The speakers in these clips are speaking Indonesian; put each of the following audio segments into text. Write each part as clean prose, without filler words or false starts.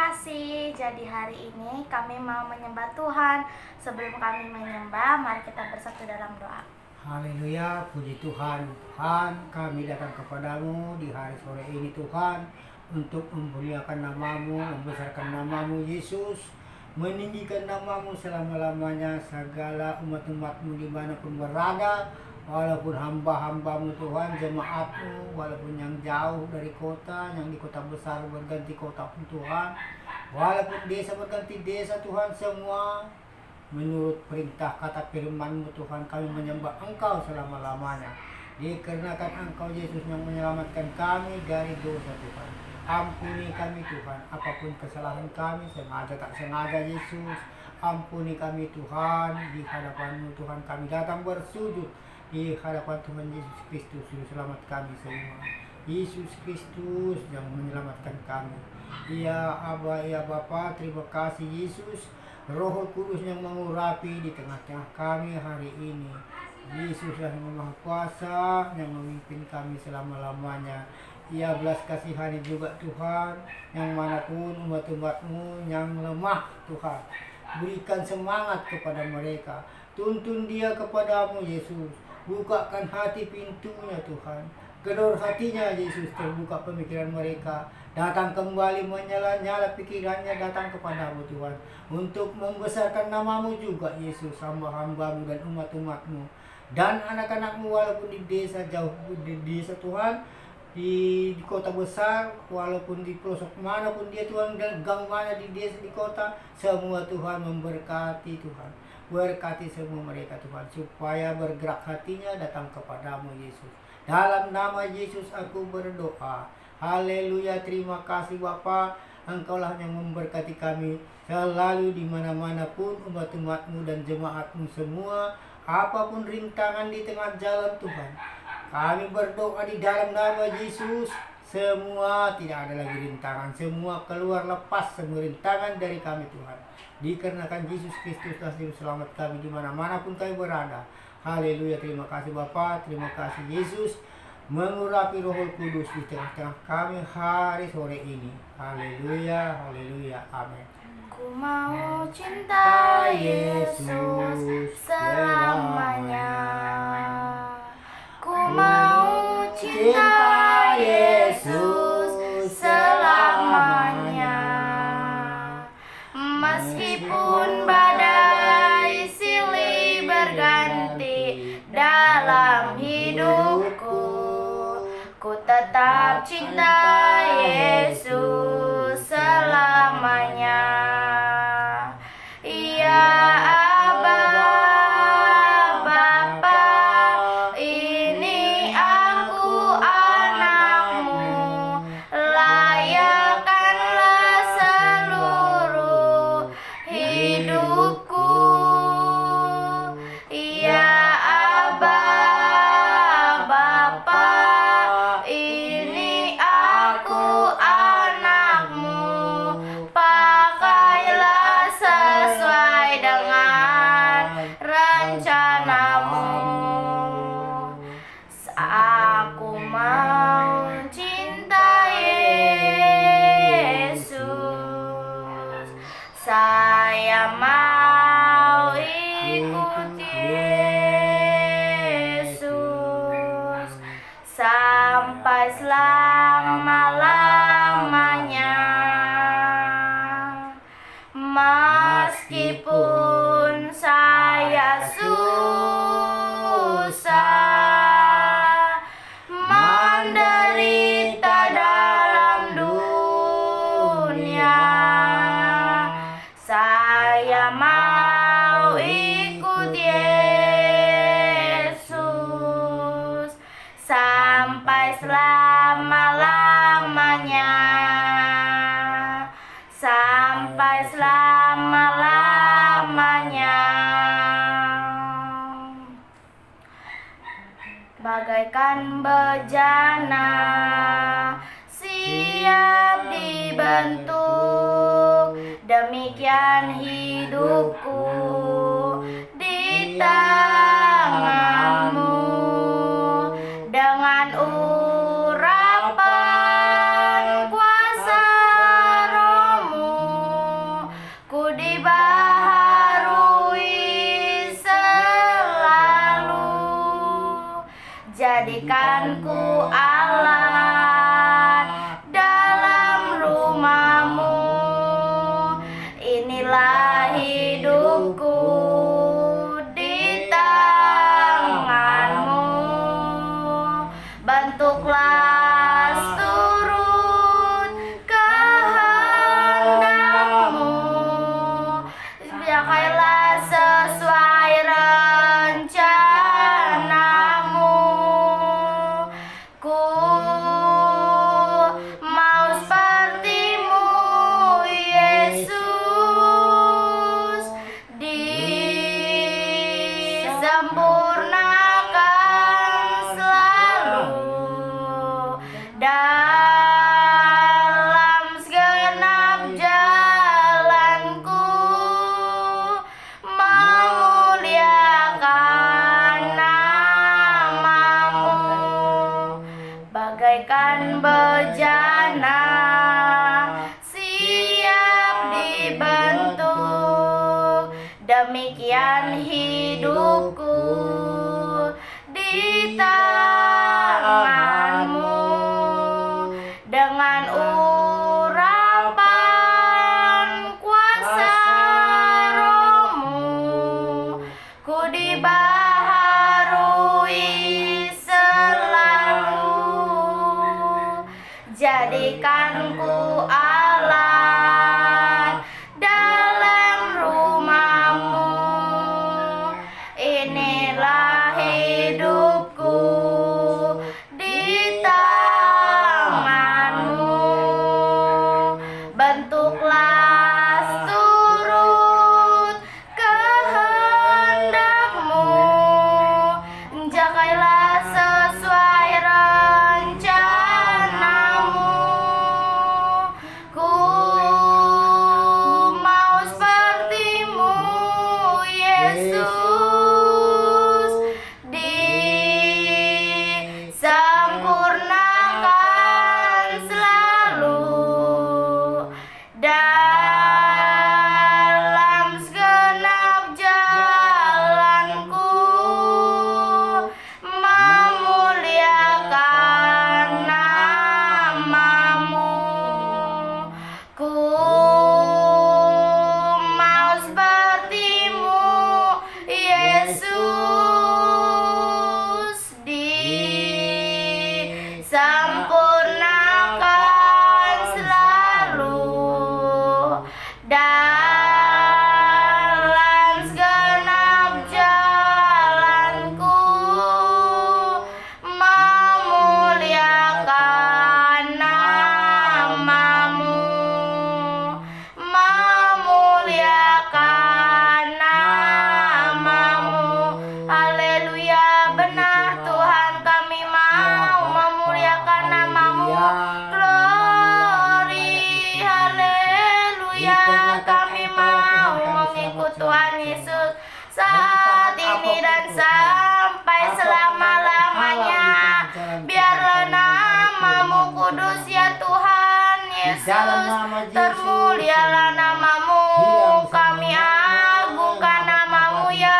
kasih. Jadi hari ini kami mau menyembah Tuhan. Sebelum kami menyembah, mari kita bersatu dalam doa. Haleluya, puji Tuhan. Tuhan, kami datang kepadamu di hari sore ini Tuhan, untuk memuliakan namamu, membesarkan namamu Yesus, meninggikan namamu selama-lamanya. Segala umat-umatmu dimanapun berada, walaupun hamba-hambamu Tuhan, jemaatmu, walaupun yang jauh dari kota, yang di kota besar berganti kota pun Tuhan, walaupun desa berganti desa Tuhan, semua menurut perintah kata firman-Mu Tuhan, kami menyembah Engkau selama-lamanya. Dikarenakan Engkau Yesus yang menyelamatkan kami dari dosa Tuhan. Ampuni kami Tuhan, apapun kesalahan kami, sengaja tak sengaja Yesus. Ampuni kami Tuhan, di hadapan-Mu Tuhan kami datang bersujud. Di hadapan Tuhan Yesus Kristus, Juru Selamat kami semua. Yesus Kristus yang menyelamatkan kami. Ya Aba, ya Bapa, terima kasih Yesus. Roh Kudus yang mengurapi di tengah-tengah kami hari ini. Yesus yang Maha Kuasa yang memimpin kami selama-lamanya. Ya belas kasihani juga Tuhan, yang manapun umat-umat-Mu yang lemah Tuhan, berikan semangat kepada mereka. Tuntun dia kepadamu Yesus. Bukakan hati pintunya Tuhan. Kedor hatinya Yesus, terbuka pemikiran mereka. Datang kembali menyala-nyala pikirannya, datang kepadamu Tuhan, untuk membesarkan namamu juga Yesus, hamba-hambamu dan umat-umatmu dan anak-anakmu, walaupun di desa jauh, di desa Tuhan, di kota besar, walaupun di pelosok manapun dia Tuhan, dan gang mana di desa, di kota, semua Tuhan memberkati Tuhan. Berkati semua mereka Tuhan, supaya bergerak hatinya datang kepadamu Yesus. Dalam nama Yesus aku berdoa. Haleluya, terima kasih Bapa. Engkaulah yang memberkati kami selalu di mana-mana pun umat-umatmu dan jemaatmu semua. Apapun rintangan di tengah jalan Tuhan, kami berdoa di dalam nama Yesus. Semua tidak ada lagi rintangan, semua keluar, lepas semua rintangan dari kami Tuhan. Dikarenakan Yesus Kristus Juru Selamat kami di mana-mana pun kami berada. Haleluya, terima kasih Bapa, terima kasih Yesus, mengurapi Roh Kudus di tengah-tengah kami hari sore ini. Haleluya, haleluya, amin. Ku mau cinta Yesus selamanya. Ku mau cinta Yesus selamanya. Meskipun badai silih berganti dalam hidupku, ku tetap cinta Yesus selamanya. Ya Aba, Bapa, ini aku anakmu, layakkanlah seluruh hidupku. Ya Aba, Bapa, ini aku anakmu, pakailah sesuai dengan rencanamu. Aku mau cinta Yesus, saya mau ikut Yesus sampai selama-lamanya. Meskipun saya susah menderita dalam dunia, saya mau ikut Yesus sampai selama-lamanya. Sampai selama-lamanya. Bagaikan bejana siap dibentuk, demikian hidupku di tanganmu. Dengan urapan kuasa Roh-Mu, Demikian hidupku di tanganmu, dengan urapan kuasa Roh-Mu, ku dibaharui selalu. Jadikanku alat dalam rumah-Mu, inilah hidupku di tangan-Mu. Bentuklah turut kehendak-Mu, jakailah sesuai rencana-Mu. Ku mau seperti-Mu, Yesus, disempurnakan selalu dalam segenap jalanku, memuliakan nama-Mu. Ku mau seperti-Mu, Yesus, disempurnakan selalu dalam segenap jalanku, memuliakan nama-Mu, memuliakan nama-Mu. Haleluya, benar Tuhan, kami mau memuliakan nama-Mu. Glory, haleluya, kami mau mengikut Tuhan Yesus saat ini dan sampai selama-lamanya. Biarlah nama-Mu kudus ya Tuhan Yesus, termulialah nama-Mu, kami agungkan nama-Mu ya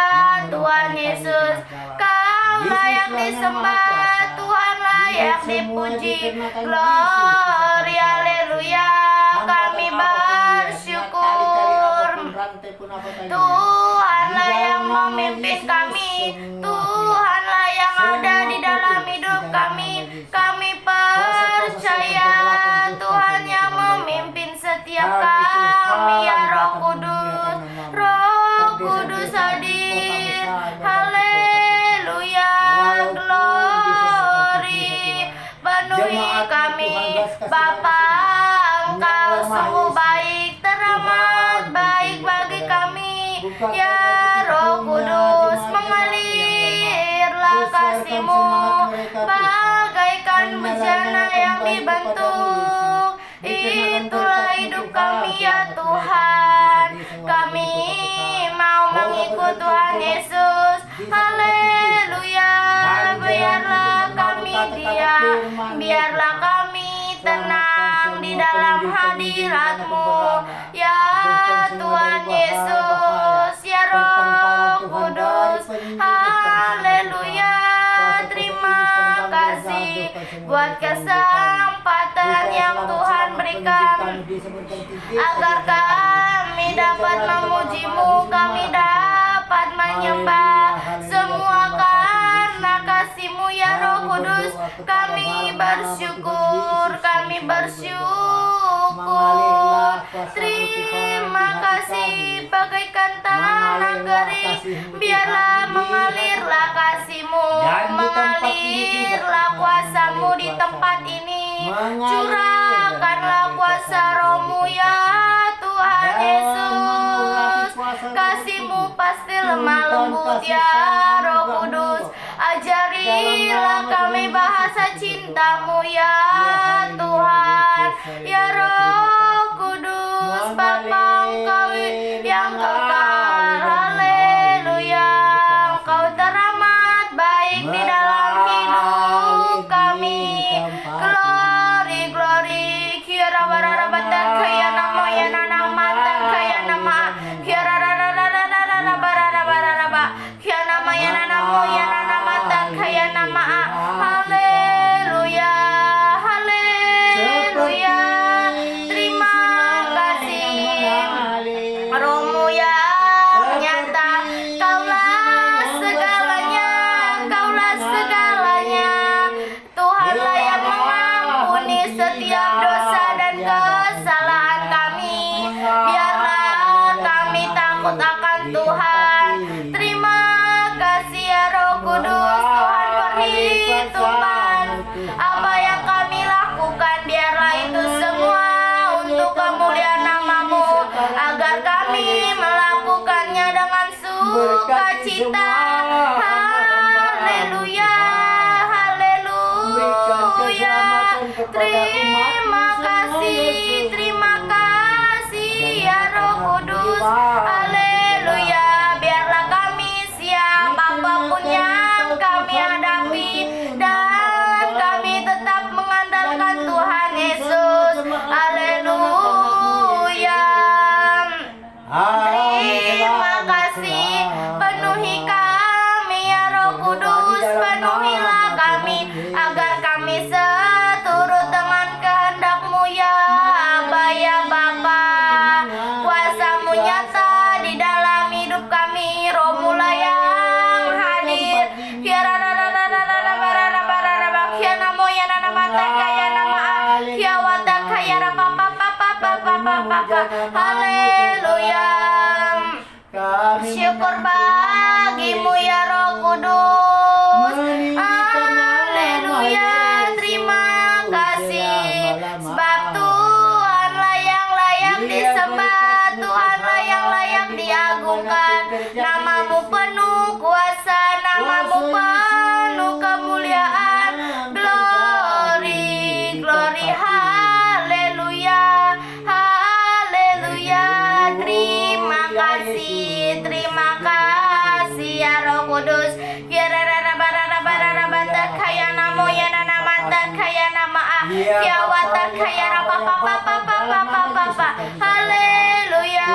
Tuhan Yesus. Kau layak disembah, Tuhan layak dipuji. Glory, haleluya, kami bersyukur. Tuhanlah yang memimpin kami, Tuhanlah yang ada di dalam hidup kami. Kami percaya Tuhan yang memimpin setiap kami ya Roh Kudus. Roh Kudus hadir, haleluya, glory, penuhi kami Bapa. Engkau sungguh baik, teramat baik bagi kami ya Roh Kudus. Mengalirlah kasih-Mu bagaikan bejana yang dibentuk. Itulah hidup kami ya Tuhan. Kami mau mengikut Tuhan Yesus. Haleluya. Biarlah kami diam, biarlah kami tenang di dalam hadirat-Mu ya Tuhan Yesus, ya Roh Kudus. Haleluya. Terima kasih buat kesempatan yang Tuhan berikan agar kami dapat memuji-Mu, kami dapat menyembah semua karena kasih-Mu ya Roh Kudus. Kami bersyukur, kami bersyukur. Terima kasih bagaikan tanah kering, biarlah mengalirlah kasih-Mu, mengalirlah kuasa-Mu di tempat ini. Curahkanlah kuasa Roh-Mu ya Tuhan Yesus. Kasih-Mu pasti lemah lembut ya Roh Kudus. Ajarilah kami bahasa cinta-Mu ya Tuhan, ya Roh Kudus. Bapa, Engkau yang kekal, haleluya. Engkau teramat baik di dalam hidup kami. Glory, glory. Kira barara batan kaya nama ya nana matan kaya nama. Kira rara rara rara takut akan Tuhan. Terima kasih ya Roh Kudus, Tuhan perhitungkan apa yang kami lakukan, biarlah itu semua untuk kemuliaan nama-Mu, agar kami melakukannya dengan sukacita. Haleluya, haleluya. Terima kasih ya Roh Kudus. Haleluya. Biarlah kami siap apapun yang kami hadapi, dan kami tetap mengandalkan Tuhan Yesus. Haleluya. Terima kasih. Penuhi kami ya Roh Kudus, penuhilah kami, agar kami seturut dengan kehendak-Mu ya Aba ya Bapa. Kuasa-Mu nyata di dalam hidup kami, Roh-Mu lah yang hadir. Haleluya. Syukur bagi-Mu ya Roh Kudus. Haleluya. Terima kasih, sebab Tuhanlah yang layak disembah, Tuhanlah yang layak diagungkan. Nama-Mu penuh kuasa, nama-Mu penuh kemuliaan. Glory, glory, haleluya, haleluya. Terima kasih ya Roh Kudus. Kaya namo ya nana mata kaya nama ya wata kaya rapa papa papa papa papa. Haleluya.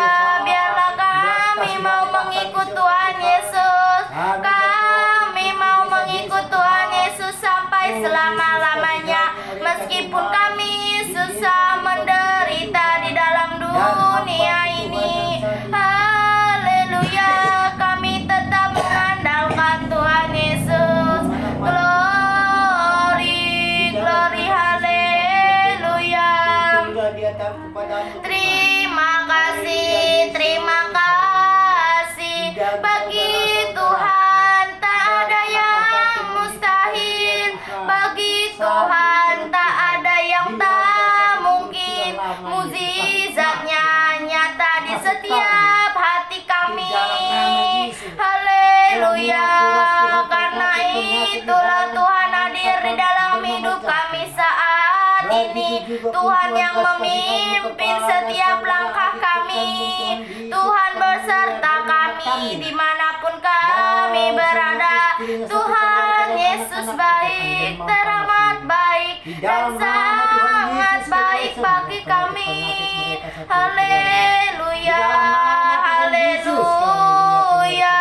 Biarlah kami mau mengikut Tuhan Yesus. Kami mau mengikut Tuhan Yesus sampai selama-lamanya. Meskipun kami susah menderita di dalam dunia ini. Haleluya. Kami tetap mengandalkan Tuhan Yesus. Glory, glory, haleluya. Terima kasih. Bagi Tuhan tak ada yang mustahil. Bagi Tuhan tak ada yang tak mungkin. Mukjizatnya nyata di setiap hati kami. Haleluya. Karena itulah Tuhan hadir di dalam hidup kami saat ini. Tuhan yang memimpin setiap langkah kami. Tuhan beserta kami dimanapun kami berada. Tuhan Yesus baik, teramat baik, dan sangat baik bagi kami. Haleluya, haleluya.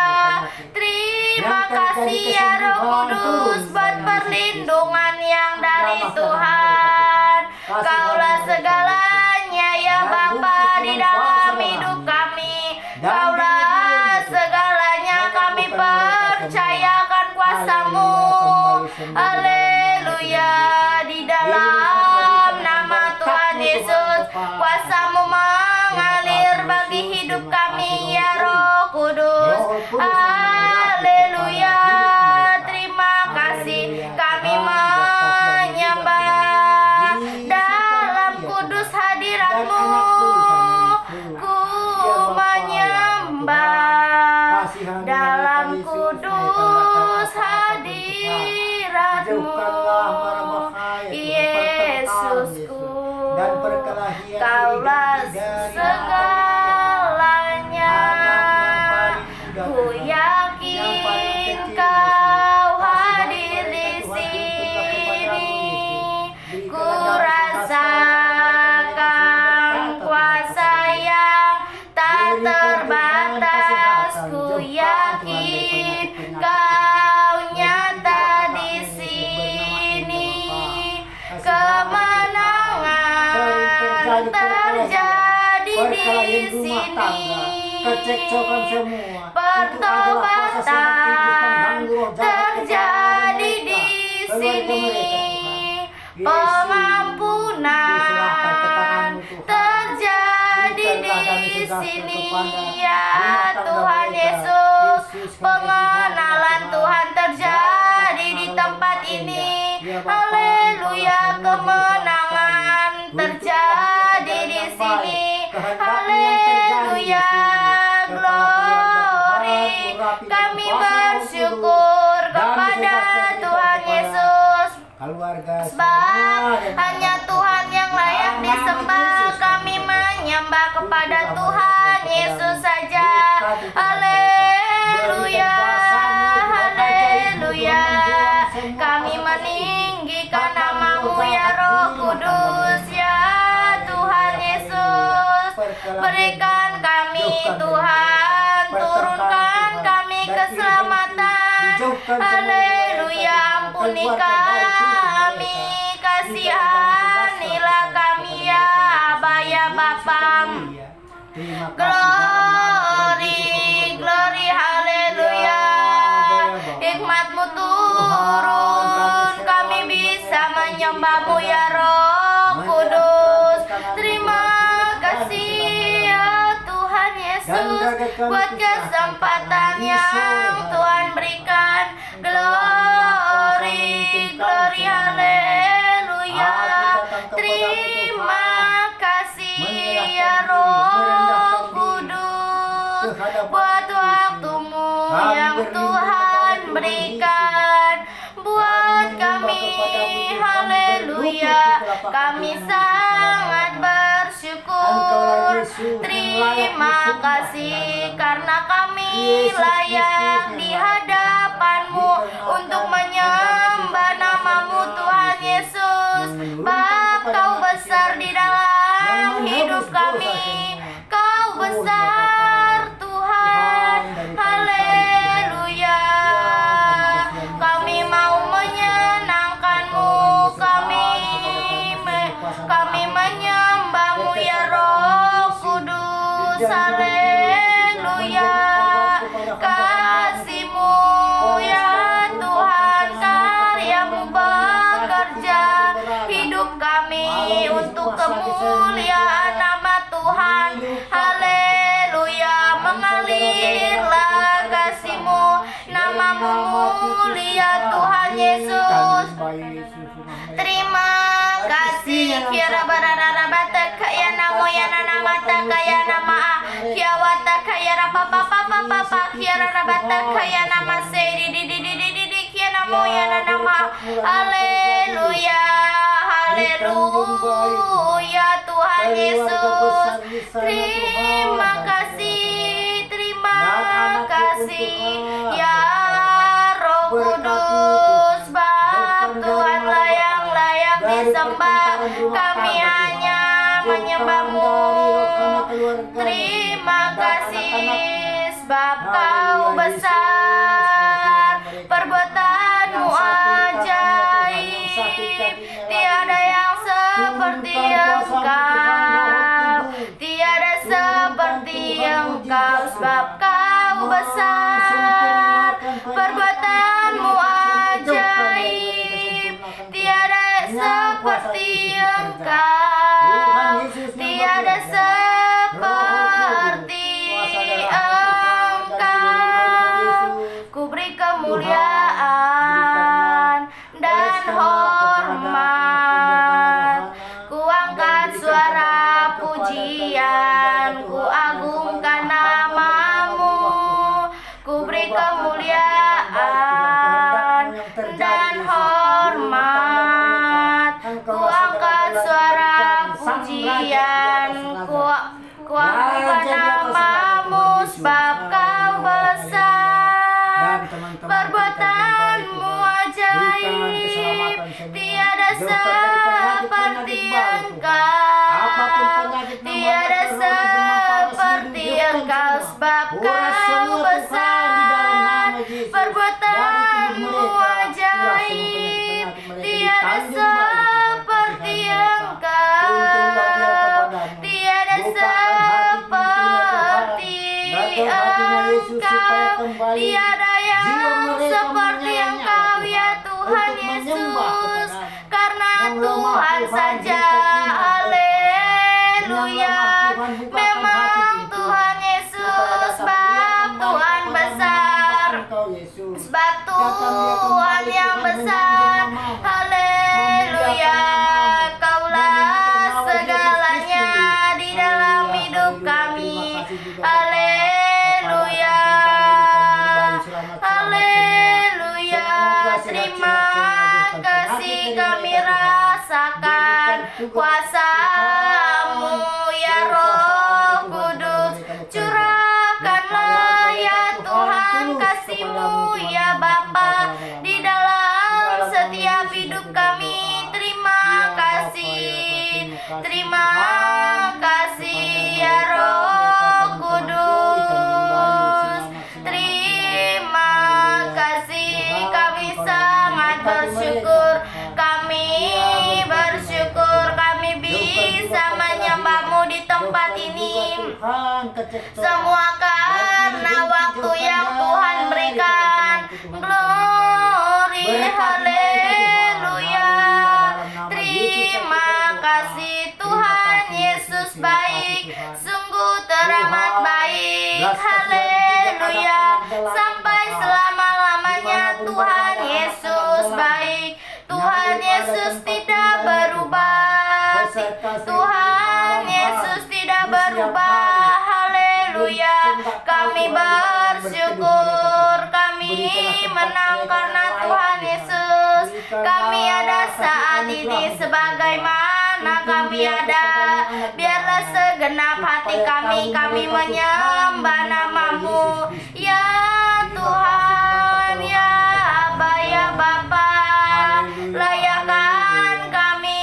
Terima kasih ya Roh Kudus buat perlindungan yang dari Tuhan. Kaulah segalanya ya Bapa di dalam hidup kami. Kaulah segalanya, kami percayakan kuasa-Mu. Haleluya. Di dalam nama Tuhan Yesus, kuasa-Mu mengalir bagi hidup kami ya Roh Kudus. Haleluya. Terima kasih. Kami menyembah dalam kudus hadirat-Mu. Ku menyembah dalam kudus hadirat-Mu. Yesusku, Kaulah segalanya. Ku yakin Kau hadir di sini. Ku rasakan kuasa yang tak terbatas. Ku yakin Kau nyata di sini. Kemenangan terjadi di sini. Kecekcokan semua, Pertobatan terjadi di sini. Pengampunan terjadi di sini ya Tuhan Yesus. Pengenalan Tuhan terjadi di tempat ini. Haleluya, kemenangan terjadi di sini. Haleluya, glory. Kami bersyukur kepada Tuhan Yesus. Sebab hanya Tuhan yang layak disembah. Kami menyembah kepada Tuhan Yesus saja. Haleluya, haleluya. Kami meninggikan nama-Mu ya Roh Kudus, ya Tuhan Yesus. Berikan kami Tuhan, turunkan kami keselamatan. Haleluya, ampuni kami, kasihanilah kami ya Aba ya Bapa. Glory, glory, haleluya. Hikmat-Mu turun, kami bisa menyembah-Mu ya Roh Kudus. Terima kasih ya Tuhan Yesus buat kesempatan yang Tuhan berikan. Glory, glory, haleluya. Terima kasih ya Roh Kudus buat waktu-Mu yang Tuhan berikan buat kami. Haleluya, kami sangat bersyukur. Terima kasih karena kami layak di hadapan-Mu untuk menyembah nama-Mu Tuhan Yesus. Bapa, Kau besar di dalam hidup kami. Kau besar Tuhan. Haleluya. Kami mau menyenangkan-Mu. Kami menyembah-Mu ya Roh Kudus. Haleluya. Kasih-Mu ya Tuhan, karya-Mu bekerja hidup kami untuk kemuliaan nama Tuhan. Haleluya. Mengalirlah kasih-Mu, nama-Mu mulia Tuhan Yesus. Terima kasih. Kira barara bata kaya namo ya nama kaya nama kiawata kaya rapa papa papa kira rabata kaya nama se di kaya namo ya nama. Haleluya, haleluya Tuhan Yesus. Terima kasih ya Roh Kudus. Bapa Tuhan layak disembah. Kami hanya menyembah-Mu. Terima kasih sebab Kau besar, perbuatan-Mu ajaib. Tiada yang seperti Engkau, tiada seperti Engkau, sebab Kau besar, perbuatan-Mu ajaib. Tiada seperti Engkau, tiada seperti Engkau. Ku beri kemuliaan dan hormat. Ku angkat suara pujian, ku agungkan nama-Mu. Ku beri kemuliaan dan hormat. Ku angkat suara pujian, ku agungkan nama-Mu, sebab Kau besar, perbuatan-Mu ajaib. Tiada seperti Engkau, tiada seperti Engkau, sebab Kau besar, perbuatan-Mu ajaib. Tiada seperti Engkau, tiada seperti Engkau, tiada yang seperti Engkau ya Tuhan Yesus. Karena Tuhan saja, haleluya. Memang Tuhan Tuhan yang besar. Haleluya, Kaulah segalanya di dalam hidup kami. Haleluya, haleluya. Terima kasih kami rasakan kuasa-Mu ya Roh Kudus. Curahkanlah ya Tuhan kasih-Mu ya Bapa di dalam setiap hidup kami. Terima kasih ya Roh Kudus. Terima kasih, kami sangat bersyukur. Kami bersyukur kami bisa menyembah-Mu di tempat ini. Semua karena waktu yang Tuhan berikan. Glory, haleluya. Terima kasih Tuhan Yesus baik, sungguh teramat baik. Haleluya, sampai selama-lamanya Tuhan Yesus baik. Tuhan Yesus tidak berubah. Tuhan Yesus tidak berubah. Haleluya, kami bersyukur. Kami menang karena Tuhan Yesus. Kami ada saat ini sebagaimana kami ada. Biarlah segenap hati kami menyembah nama-Mu ya Tuhan, ya Aba, ya Bapa. Layakkan kami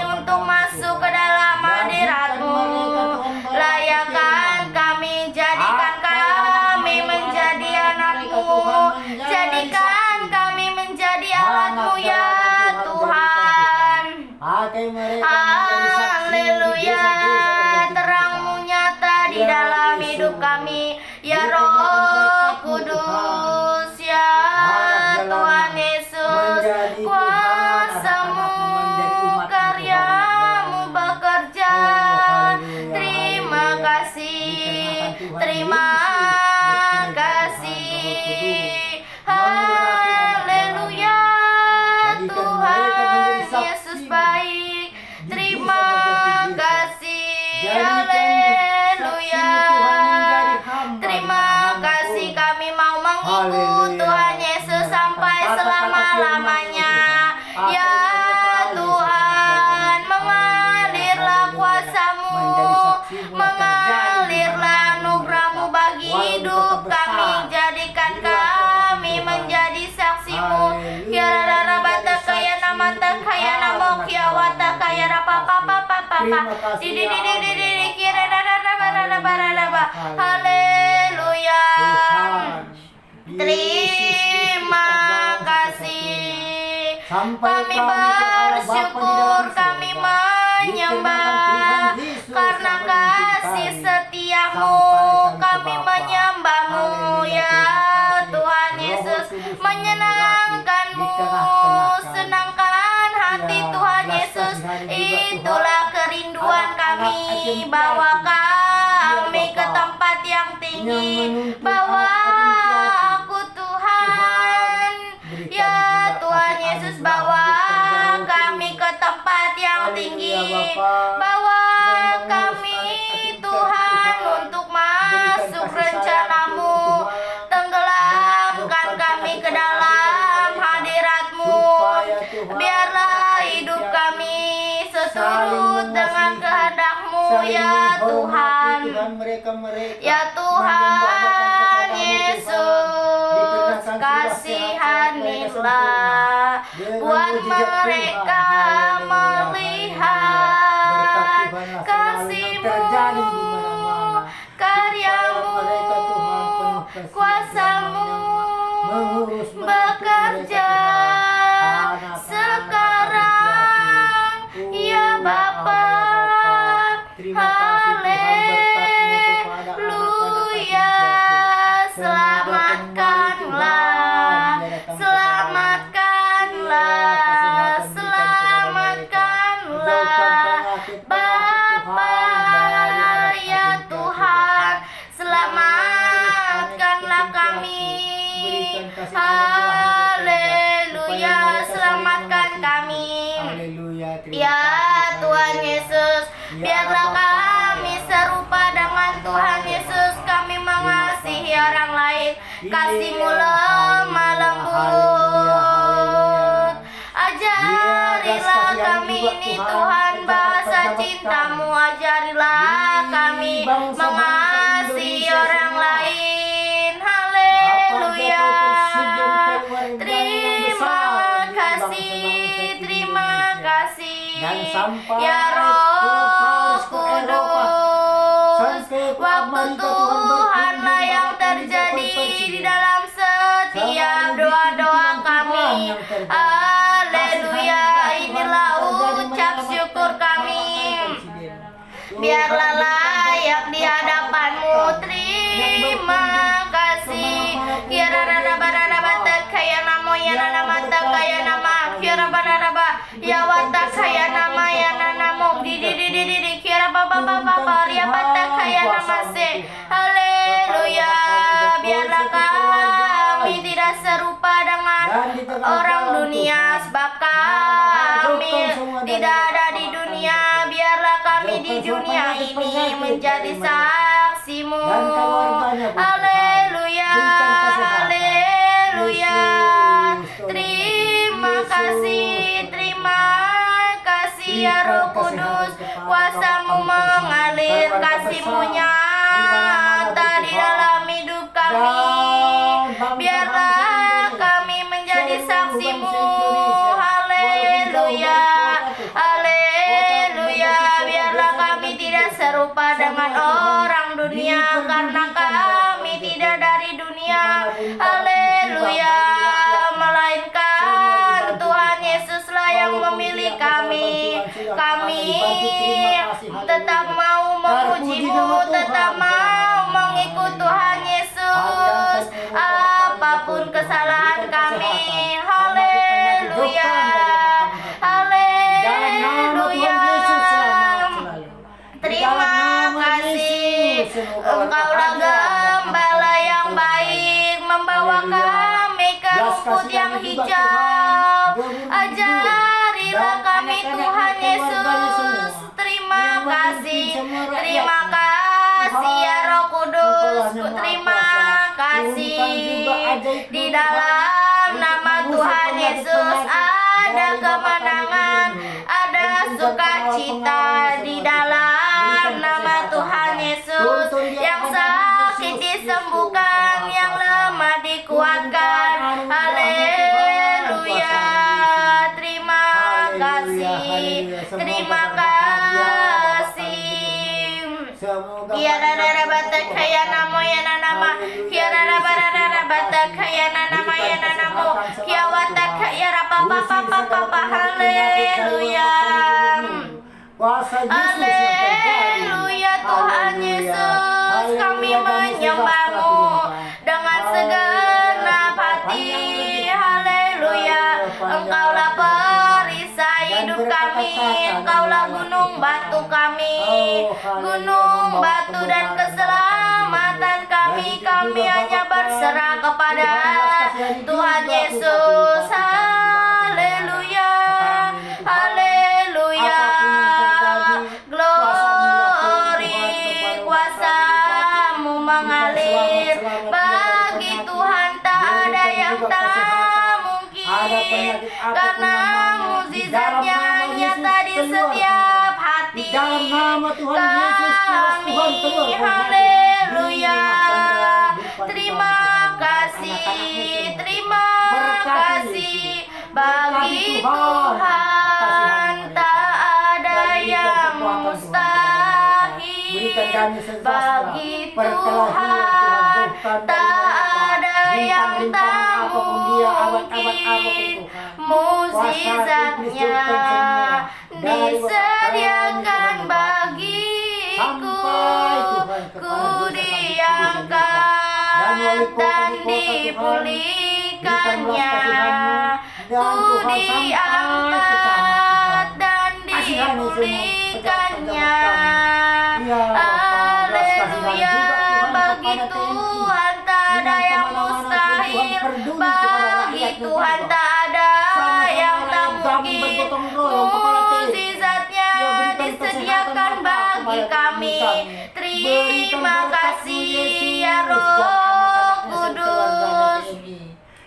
untuk masuk ke dalam hadirat-Mu. Layakkan kami, jadikan kami menjadi anak-Mu. Jadikan kami menjadi alat-Mu ya Tuhan. Haleluya, terang-Mu nyata di dalam hidup kami ya Roh Kudus, ya Tuhan Yesus. Kuasa-Mu, karya-Mu bekerja. Terima kasih, terima kasih. Haleluya, Tuhan Yesus baik. Terima kasih, haleluya. Terima kasih, kami mau mengikut Tuhan Yesus sampai selama-lamanya. Ya Tuhan, mengalirlah kuasa-Mu, mengalirlah anugerah-Mu bagi hidup kami. Jadikan kami menjadi saksi-Mu. Ya rara bata kaya nama kaya nama kia wata kaya rapa papa papa di kira rara. Haleluya. Terima kasih. Kami bersyukur, kami menyembah karena kasih setia-Mu. Kami menyembah-Mu ya Tuhan Yesus. Menyenangkan-Mu, senangkan hati Tuhan Yesus. Itulah kerinduan kami. Bawa kami ke tempat yang tinggi. Bawa aku Tuhan, ya Tuhan Yesus. Bawa kami ke tempat yang tinggi. Bawa kami Tuhan untuk masuk rencana-Mu. Tenggelamkan kami ke dalam hadirat-Mu. Biarlah hidup kami seturut dengan kehendak-Mu ya Tuhan. Ya Tuhan Yesus, kasihanilah buat mereka melihat kasih-Mu, karya-Mu, kuasa-Mu bekerja sekarang ya Bapa. Haleluya, selamatkanlah, selamatkanlah, selamatkanlah Bapa ya Tuhan. Selamatkanlah kami. kasih-Mu lemah lembut. Ajarilah kami ini Tuhan bahasa cinta-Mu, ajarilah kami mengasihi orang lain. Haleluya. Terima kasih ya Roh Kudus. Waktu Tuhan lah yang terjadi di dalam setiap doa-doa kami. Haleluya. Inilah ucap syukur kami. Biarlah layak di hadapan-Mu. Terima kasih. Kira rada barada kaya namo ya nama kaya nama kira barada ya wata kaya nama ya namo di kira baba ria bata kaya nama se. Haleluya. Biarlah kami tidak serupa dengan orang dunia, sebab kami tidak ada di dunia. Biarlah kami di dunia ini menjadi saksi-Mu. Haleluya. Haleluya. Terima kasih ya Roh Kudus. Kuasa-Mu mengalir, kasih-Mu nyata di dalam hidup kami. Biarlah kami menjadi saksi-Mu. Haleluya. Haleluya. Biarlah kami tidak serupa dengan orang dunia, karena kami tidak dari dunia. Haleluya. Melainkan Tuhan Yesuslah yang memilih kami. Kami tetap mau memuji-Mu, tetap mau mengikut Tuhan Yesus, apapun kesalahan kami. Haleluya. Haleluya. Terima kasih. Engkaulah gembala yang baik, membawa kami ke rumput yang hijau. Ajarilah kami Tuhan Yesus. Terima kasih. Terima kasih ya Roh Kudus. Terima kasih. Di dalam nama Tuhan Yesus ada kemenangan, ada sukacita. Di dalam nama Tuhan Yesus, yang sakit disembuhkan, yang lemah dikuatkan. Haleluya. Terima kasih. Terima kasih. Kiara rara bata kaya namo ya nama. Kiara rara bata kaya nama ya namo. Kiawata kaya rapa papa. Haleluya. Haleluya. Tuhan Yesus, kami menyembah-Mu dengan segenap hati. Haleluya. Engkaulah perisai hidup kami, Engkaulah gunung batu kami, gunung batu dan keselamatan kami. Kami hanya berserah kepada Tuhan Yesus. Haleluya. Haleluya. Glory. Kuasa-Mu mengalir. Bagi Tuhan tak ada yang tak mungkin, karena mukjizat-Nya nyata di setiap hati kami. Haleluya. Terima kasih. Terima kasih. Bagi Tuhan tak ada yang mustahil. Bagi Tuhan tak ada yang tak mungkin. Mukjizat-Nya disediakan bagiku. Ku diangkat dan dipulihkannya. Ku diangkat dan dipulihkannya. Haleluya. Bagi Tuhan tak ada yang mustahil. Bagi Tuhan tak ada yang tak mungkin. Mukjizat-Nya disediakan bagi kami. Terima kasih ya Roh Kudus.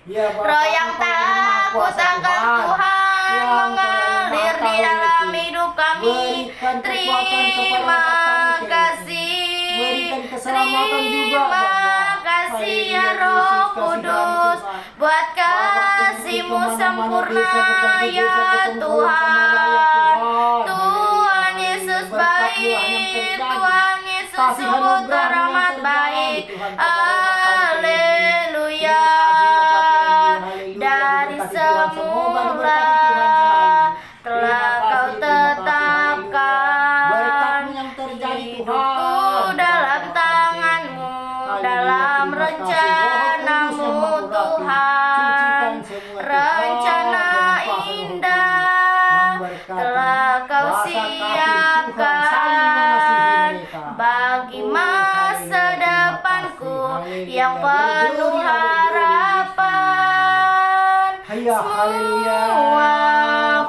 Ya, Bapa, Roh yang Engkau yang Maha takut Kuasa, akan Tuhan yang mengalir di dalam hidup kami. Berikan kekuatan kepada Terima kami, kasih. berikan keselamatan juga, Terima Bapa. kasih ya Haleluya, Roh Yesus, kasihan Kudus, Tuhan. buat Bapa, kasih-Mu kemana-mana sempurna desa, bukan di ya desa, gotong royong sama Tuhan. rakyat, Tuhan. Tuhan Haleluya, Yesus haleluya. Berkat Tuhan yang baik, terjadi. Tuhan Yesus Kasih sungguh anugerah yang teramat terjadi, baik. Tuhan, kepada bangsa ini. Haleluya. Terima kasih, Bapak Tinggi. Haleluya. Dari Diberkati Tuhan. Semoga semula diberkati Tuhan selalu. telah Terima Kau kasih, terima kasih. tetapkan Haleluya. Berkat-Mu yang terjadi, hidupku Tuhan. dalam tangan-Mu, Haleluya. dalam Terima kasih. Roh Kudus rencana-Mu yang mengurapi. Tuhan. Sucikan semua, Tuhan. Rencana Dengan kuasa Roh Kudus. indah Memberkati. telah Kau Kuasa kasih Tuhan. Saling siapkan mengasihi mereka. bagi Oh, masa haleluya. Terima depanku kasih. yang Haleluya. penuh Bergloria, bergloria, harapan. Haya, haleluya. Semua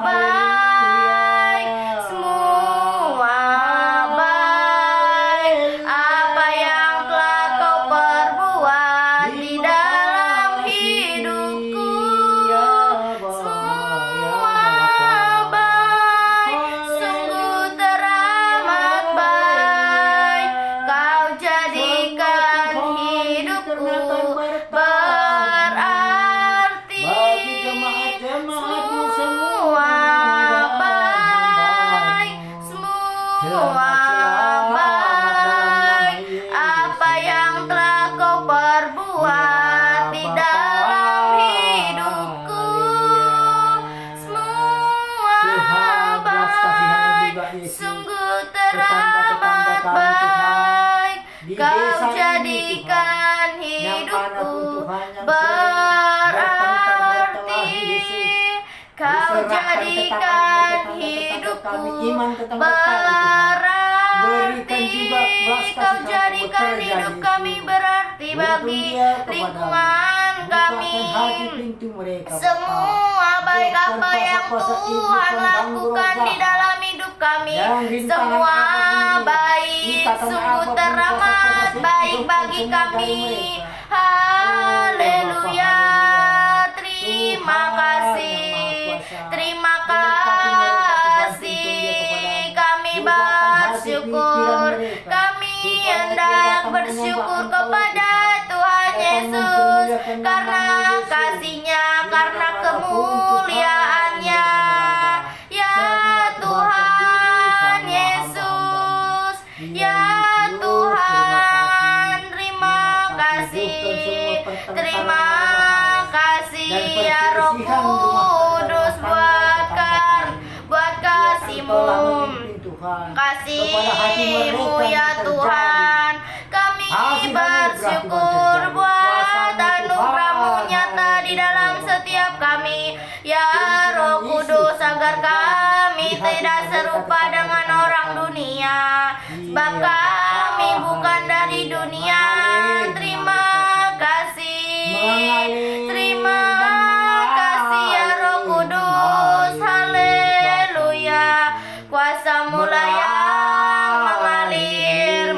baik, Haleluya. semua baik. Apa yang telah Kau perbuat di dalam hidupku, semua baik, sungguh teramat baik. Kau jadikan hidupku berarti. Bagi jemaat-jemaat-Mu Semua baik, semua baik. Apa yang telah Kau perbuat di dalam hidupku, semua baik, sungguh teramat baik. Kau jadikan hidupku berarti. Kau jadikan hidupku berarti. Kau jadikan hidup kami berarti bagi lingkungan kami. Semua baik apa yang Tuhan lakukan di dalam hidup kami, semua baik, sungguh teramat baik bagi kami. Haleluya. Terima kasih, terima kasih. Kami bersyukur, kami hendak bersyukur kepada Tuhan Yesus karena kasih-Nya, karena kemuliaan-Nya. Ya Tuhan Yesus, ya Tuhan, terima kasih, terima kasih ya Roh Kudus buat kasih-Mu, kasih-Mu ya Tuhan. Kami bersyukur buat anugerah-Mu nyata di dalam setiap kami. Ya Roh Kudus, agar kami tidak serupa dengan orang dunia, sebab kami bukan dari dunia. Terima kasih, terima kasih ya Roh Kudus. Haleluya. Kuasa-Mu lah yang mengalir.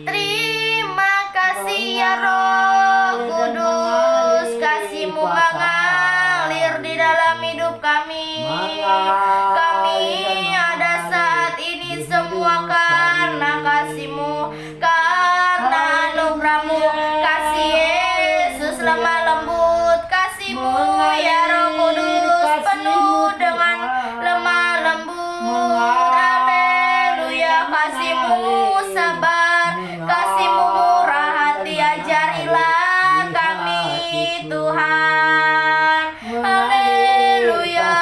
Terima kasih ya Roh Kudus, kasih-Mu mengalir di dalam hidup kami. Kami ada saat ini semua karena kasih-Mu, karena anugerah-Mu. Kasih Yesus lemah lembut, kasih-Mu ya Roh Kudus penuh dengan lemah lembut. Haleluya. Kasih-Mu sabar, kasih-Mu murah hati, ajarilah kami Tuhan. Haleluya.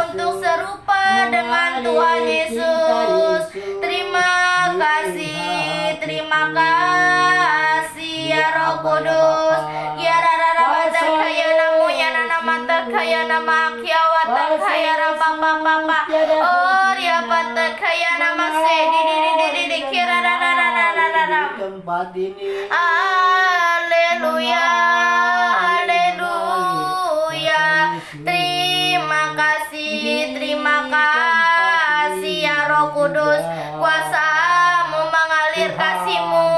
Untuk serupa dengan Tuhan Yesus. Terima kasih, terima kasih ya Roh Kudus. Ya rara bata kaya namu ya nana mata kaya nama kiawa kaya rapa papa. Oh ya bata kaya nama se di kira rara. Tempat ini. Haleluya, haleluya. Terima kasih ya Roh Kudus. Kuasa-Mu mengalir, kasih-Mu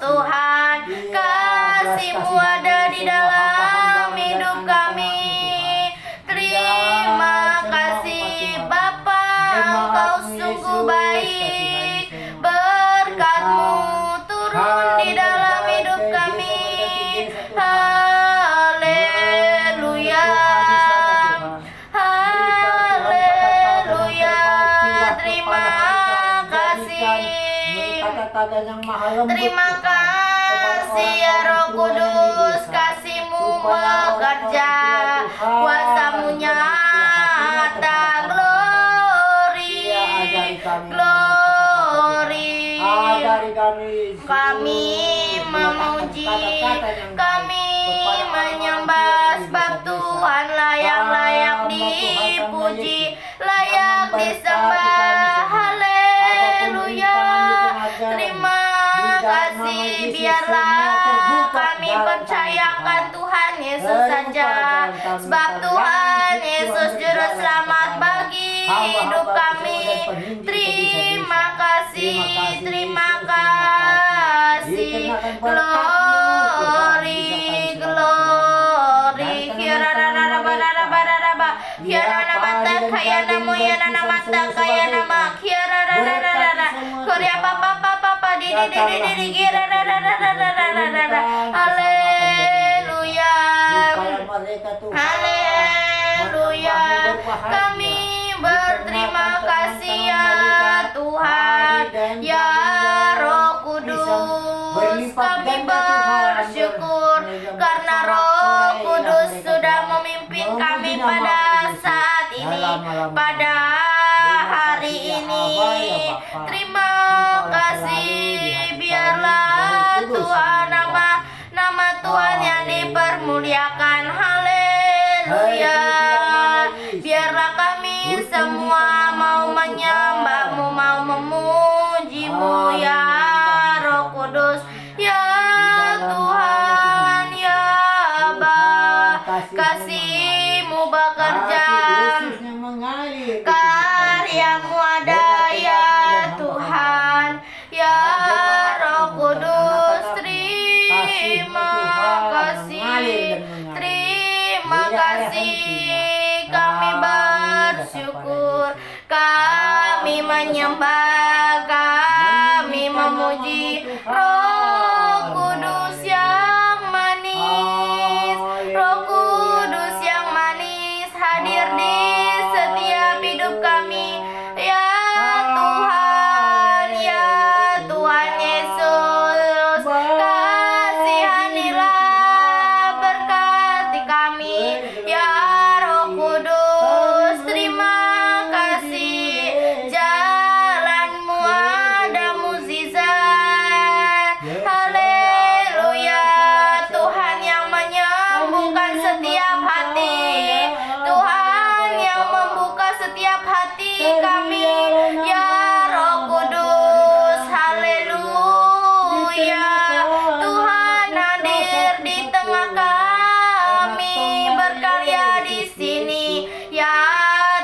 Tuhan. Kasih-Mu ada di dalam Engkau sungguh baik, berkat-Mu turun di dalam hidup kami. Haleluya, haleluya. Terima kasih, terima kasih ya Roh Kudus. Kasih-Mu bekerja, kuasa-Mu nyata. Glory, glory. Kami memuji, kami menyembah, sebab Tuhan layak dipuji, layak disembah. Haleluya. Terima kasih, biarlah kami percayakan Tuhan Yesus saja, sebab Tuhan Yesus juru selamat bagi hidup kami. Terima kasih, terima kasih. Glory, glory. Kiarararabarabaraba, kiaranamata kayana moyana namata kayana ma kiararararara. Korea papa papa di kiararararara. Haleluya, haleluya. Kami berterima kasih ya Tuhan, ya Roh Kudus. Kami bersyukur karena Roh Kudus sudah memimpin kami pada saat ini, pada hari ini. Terima kasih, biarlah Tuhan, nama Tuhan yang dipermuliakan. Haleluya. Biarlah kami semua mau menyembah-Mu, mau memuji-Mu ya Roh Kudus, ya Tuhan, ya Aba. Kasih-Mu bekerja, karya-Mu ada ya Tuhan, ya Roh Kudus. Terima kasih, terima kasih. Kami bersyukur, kami menyembah, kami memuji Roh Kudus yang manis, Roh Kudus yang manis hadir di setiap hidup kami. Ya Tuhan, ya Tuhan Yesus, kasihanilah, berkati kami ya Roh Kudus. Terima kasih, jalan-Mu ada mukjizat. Haleluya. Tuhan yang menyembuhkan setiap hati, Tuhan yang membuka setiap hati kami ya Roh Kudus. Haleluya. Tuhan hadir di tengah kami, berkarya di sini ya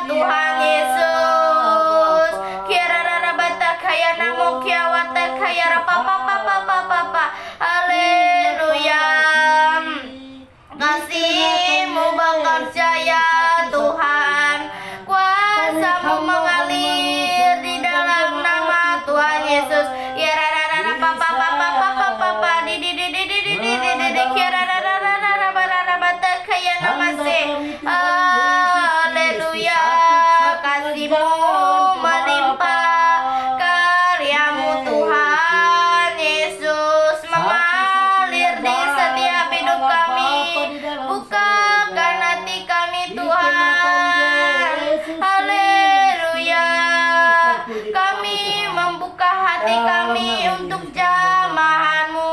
Tuhan Yesus. Kiarararabata kaya namo kiawata kaya rapapa. Haleluya. Kasih-Mu bekerja ya Tuhan, kuasa-Mu mengalir di dalam nama Tuhan Yesus. Kiararararapapa di kiararararabata kaya namase. Haleluya. Kasih-Mu melimpah, karya-Mu Tuhan Yesus mengalir di setiap hidup kami. Bukakan hati kami Tuhan. Haleluya. Kami membuka hati kami untuk jamahan-Mu.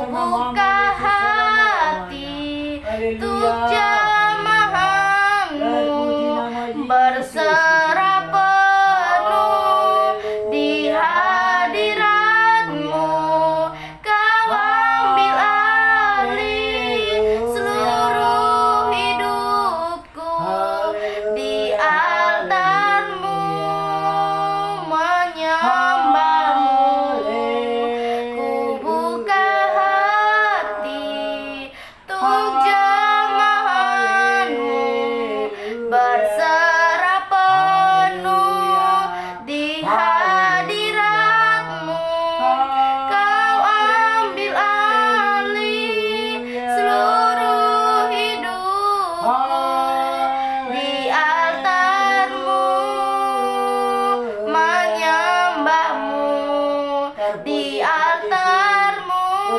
Buka hati untuk jamahan-Mu, berserah penuh di hadirat-Mu. Kau ambil alih seluruh hidupku, di altar-Mu menyembah-Mu.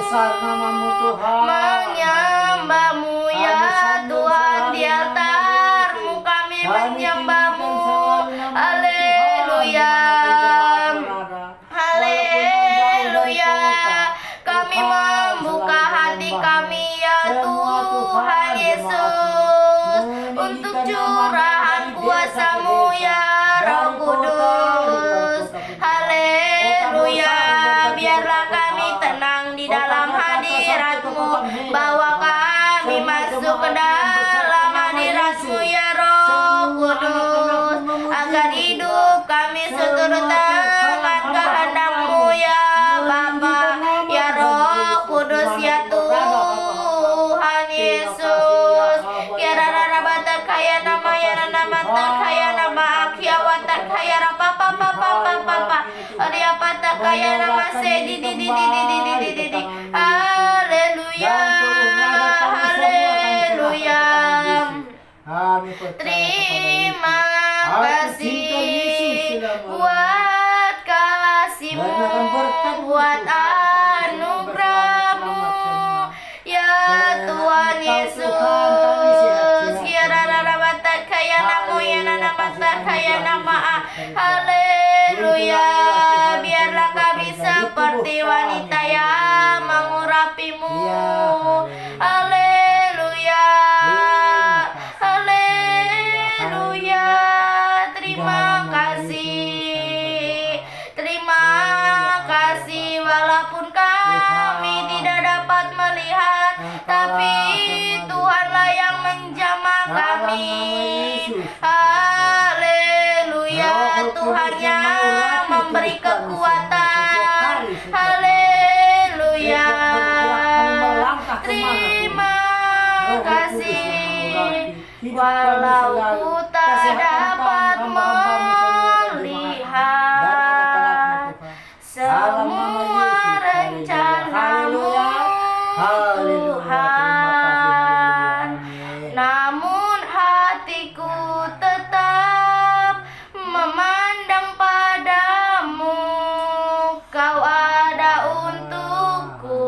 besar namamu Tuhan. menyembahmu ya Tuhan, di altarmu kami menyembahmu. Haleluya, haleluya. Kami membuka hati kami ya Tuhan Yesus, untuk curahan kuasa-Mu ya Roh Kudus. Haleluya, biarlah kami tenang di dalam hadirat-Mu, bawa kami masuk ke dalam hadirat-Mu ya Roh Kudus, agar hidup kami seturut dengan kehendak-Mu ya Bapa, ya Roh Kudus, ya Tuhan Yesus. Ya rara bata kaya nama ya nama kaya nama akia wata kaya rapa papa papa papa Arya pata kaya nama se di. Haleluya, haleluya. Terima kasih buat kasih-Mu, buat anugerah-Mu ya Tuhan Yesus. Ya rara bata kaya nama ya nama kaya nama. Haleluya, biarlah kami seperti wanita yang mengurapi-Mu. Haleluya, haleluya. Terima kasih, terima kasih. Walaupun kami tidak dapat melihat, tapi Tuhanlah yang menjamah kami. Haleluya, Tuhan yang memberi kekuatan. Haleluya, terima kasih. Walau ku tak dapat melihat semua rencana-Mu Tuhan, namun hatiku tetap memandang padamu. Kau ada untukku,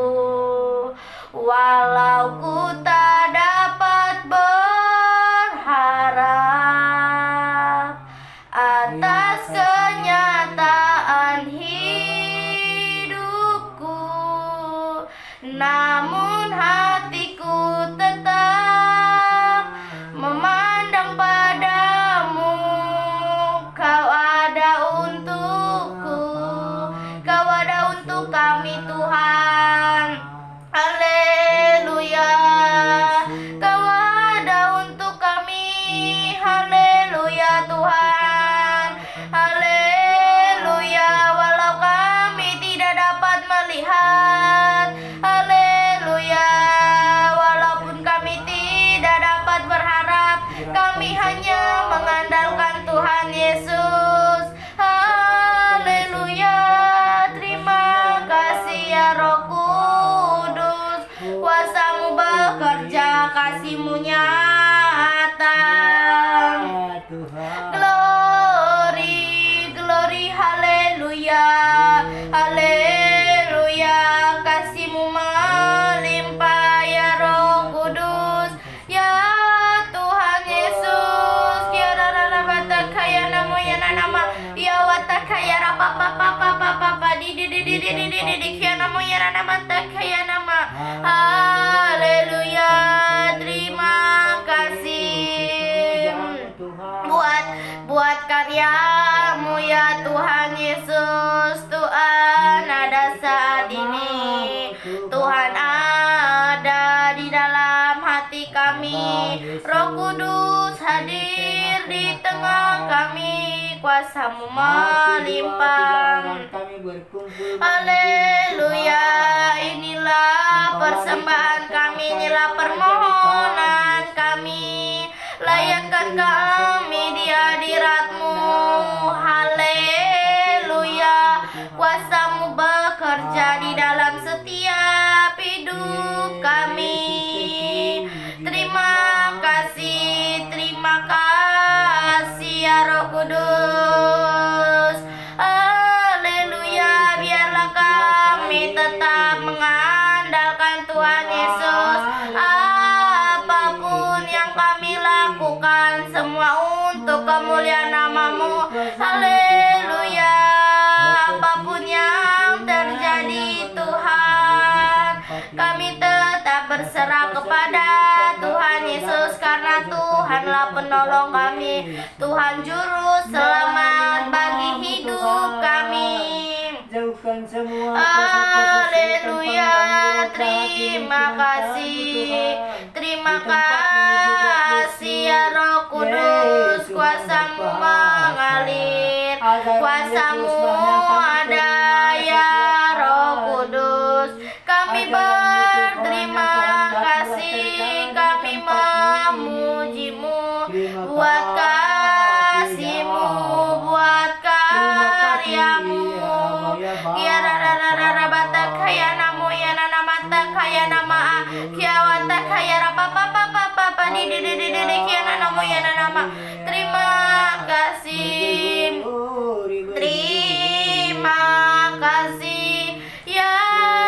walau ku tak dapat berharap atas kenyataan hidupku, namun hatiku tetap memandang padamu. Kau ada untukku, Kau ada untuk kami Tuhan. Haleluya, Kau ada untuk kami. Haleluya Tuhan, haleluya. Walau kami tidak dapat melihat, haleluya. Walaupun kami tidak dapat berharap, kami hanya mengandalkan Tuhan Yesus. Haleluya, terima kasih ya Roh Kudus. Kuasa-Mu bekerja, kasih-Mu nyata. Glory, glory, haleluya, haleluya. Kasih-Mu melimpah ya Roh Kudus, ya Tuhan Yesus. Ya rara bata kaya nama ya nama ya wata kaya rapa papa papa papa di kaya nama ya nama kaya nama. Haleluya, terima kasih buat karya-Mu ya Tuhan Yesus. Tuhan ada saat ini, Tuhan ada di dalam hati kami. Roh Kudus hadir di tengah kami, kuasa-Mu melimpah. Haleluya, inilah persembahan kami, inilah permohonan kami. Layakkan kami di hadirat-Mu. Haleluya, kuasa-Mu bekerja di dalam setiap hidup kami. Terima kasih ya Roh Kudus. Haleluya, biarlah kami tetap mengandalkan Tuhan Yesus. Apapun yang kami lakukan, semua untuk kemuliaan nama-Mu. Haleluya. Apapun yang terjadi Tuhan, kami tetap berserah kepada Tuhan Yesus, karena Tuhanlah penolong kami, Tuhan juru selamat bagi hidup kami. Jauhkan semua Haleluya. Terima kasih ya Roh Kudus, kuasa-Mu mengalir, kuasa-Mu ada ya Roh Kudus. Kami berterima kasih, kami memuji-Mu buat kasih-Mu, buat karya-Mu. Ya rara bata kaya namo ya nana mata kaya nama kiawata kaya rapa papa papa di kia namo ya nana. Terima kasih, terima kasih ya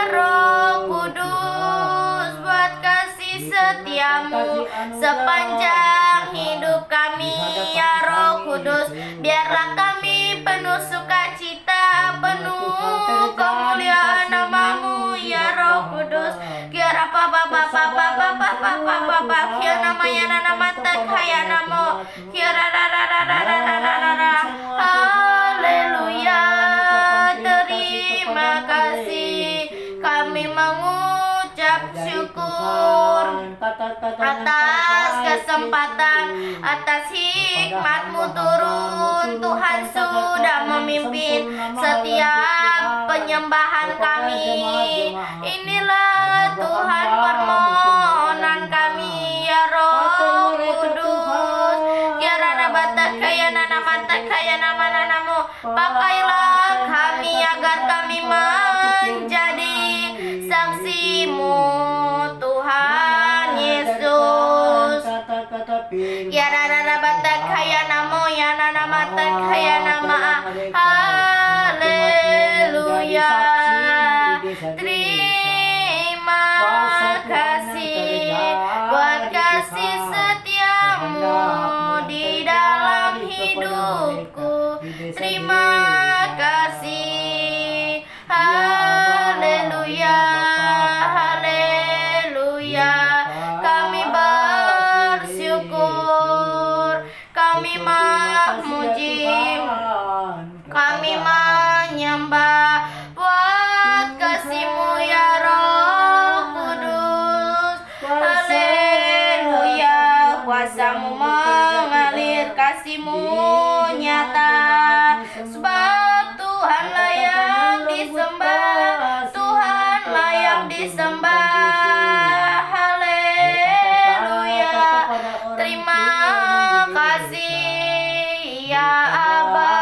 Roh Kudus buat kasih setiamu sepanjang hidup kami ya Roh Kudus. Biarlah kami penuh sukacita, penuh kemuliaan nama-Mu ya Roh Kudus. Kiara papa papa papa papa papa kia namanya nana mata kaya namo kiara rara. Haleluya. Terima kasih, kami mengucap syukur atas kesempatan, atas hikmat-Mu turun. Tuhan sudah memimpin setiap penyembahan kami. Inilah Tuhan permohonan kami ya Roh Kudus. Ya rara bata kaya nana mata kaya nama nanamu. Pakailah kami agar kami menjadi saksi-Mu Tuhan Yesus. Ya rara bata kaya namo ya nana mata kaya nama. Haleluya. Terima kasih buat kasih setiamu di dalam hidupku. Terima kasih. Haleluya. Haleluya. Kami bersyukur, kami memuji, kami menyembah buat kasih-Mu ya Roh Kudus. Haleluya. Kuasa-Mu mengalir, kasih-Mu nyata, sebab Tuhanlah yang disembah, Tuhanlah yang disembah. Haleluya. Terima kasih ya Aba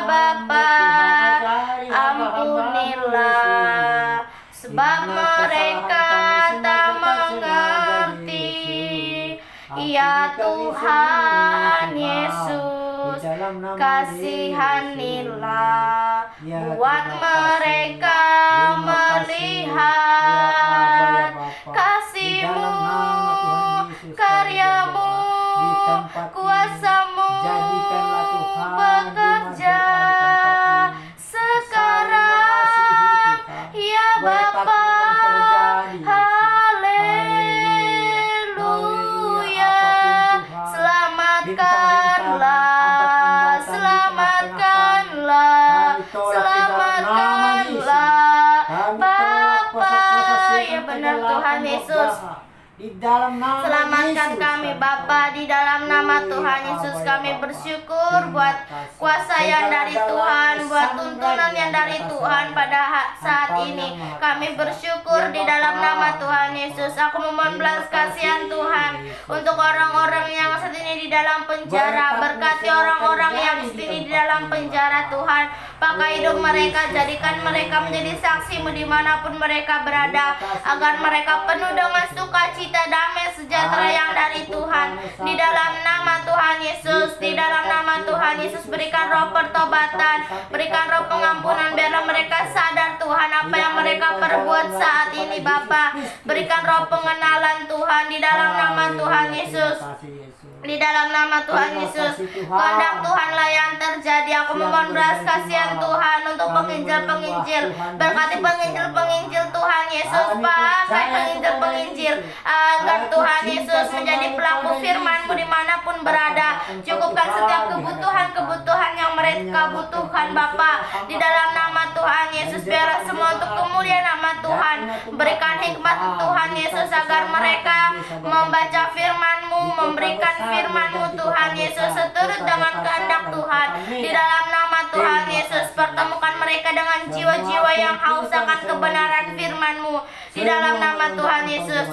Bapa. Ampunilah sebab mereka tak mengerti. Ya Tuhan Yesus, kasihanilah buat mereka melihat kasih-Mu, karya-Mu, kuasa-Mu bekerja sekarang ya Bapa. Haleluya. Selamatkanlah, selamatkanlah, selamatkanlah Bapa. Ya benar Tuhan Yesus. Di dalam nama Selamatkan Yesus, kami Bapa, di dalam nama Tuhan Yesus. Kami bersyukur buat kuasa yang dari Tuhan, buat tuntunan yang dari Tuhan pada saat ini. Kami bersyukur di dalam nama Tuhan Yesus. Aku memohon belas kasihan Tuhan untuk orang-orang yang saat ini di dalam penjara. Berkati orang-orang yang saat ini di dalam penjara Tuhan. Pakai hidup mereka, jadikan mereka menjadi saksi-Mu dimanapun mereka berada, agar mereka penuh dengan sukacita, damai, sejahtera yang dari Tuhan. Di dalam nama Tuhan Yesus, di dalam nama Tuhan Yesus, berikan roh pertobatan, berikan roh pengampunan, biarlah mereka sadar Tuhan apa yang mereka mereka perbuat saat ini Bapa. Berikan roh pengenalan Tuhan di dalam nama Tuhan Yesus. Di dalam nama Tuhan Yesus, kehendak Tuhanlah yang terjadi. Aku memohon belas kasihan Tuhan untuk penginjil-penginjil. Berkati penginjil-penginjil Tuhan Yesus, pakai penginjil-penginjil agar Tuhan Yesus menjadi pelaku firman-Mu dimanapun berada. Cukupkan setiap kebutuhan-kebutuhan yang mereka butuhkan Bapa. Di dalam nama Tuhan Yesus, biarlah semua untuk kemuliaan nama Tuhan. Berikan hikmat Tuhan Yesus agar mereka membaca firman-Mu, memberikan firman-Mu Tuhan Yesus seturut dengan kehendak Tuhan. Di dalam nama Tuhan Yesus, pertemukan mereka dengan jiwa-jiwa yang haus akan kebenaran firman-Mu. Di dalam nama Tuhan Yesus,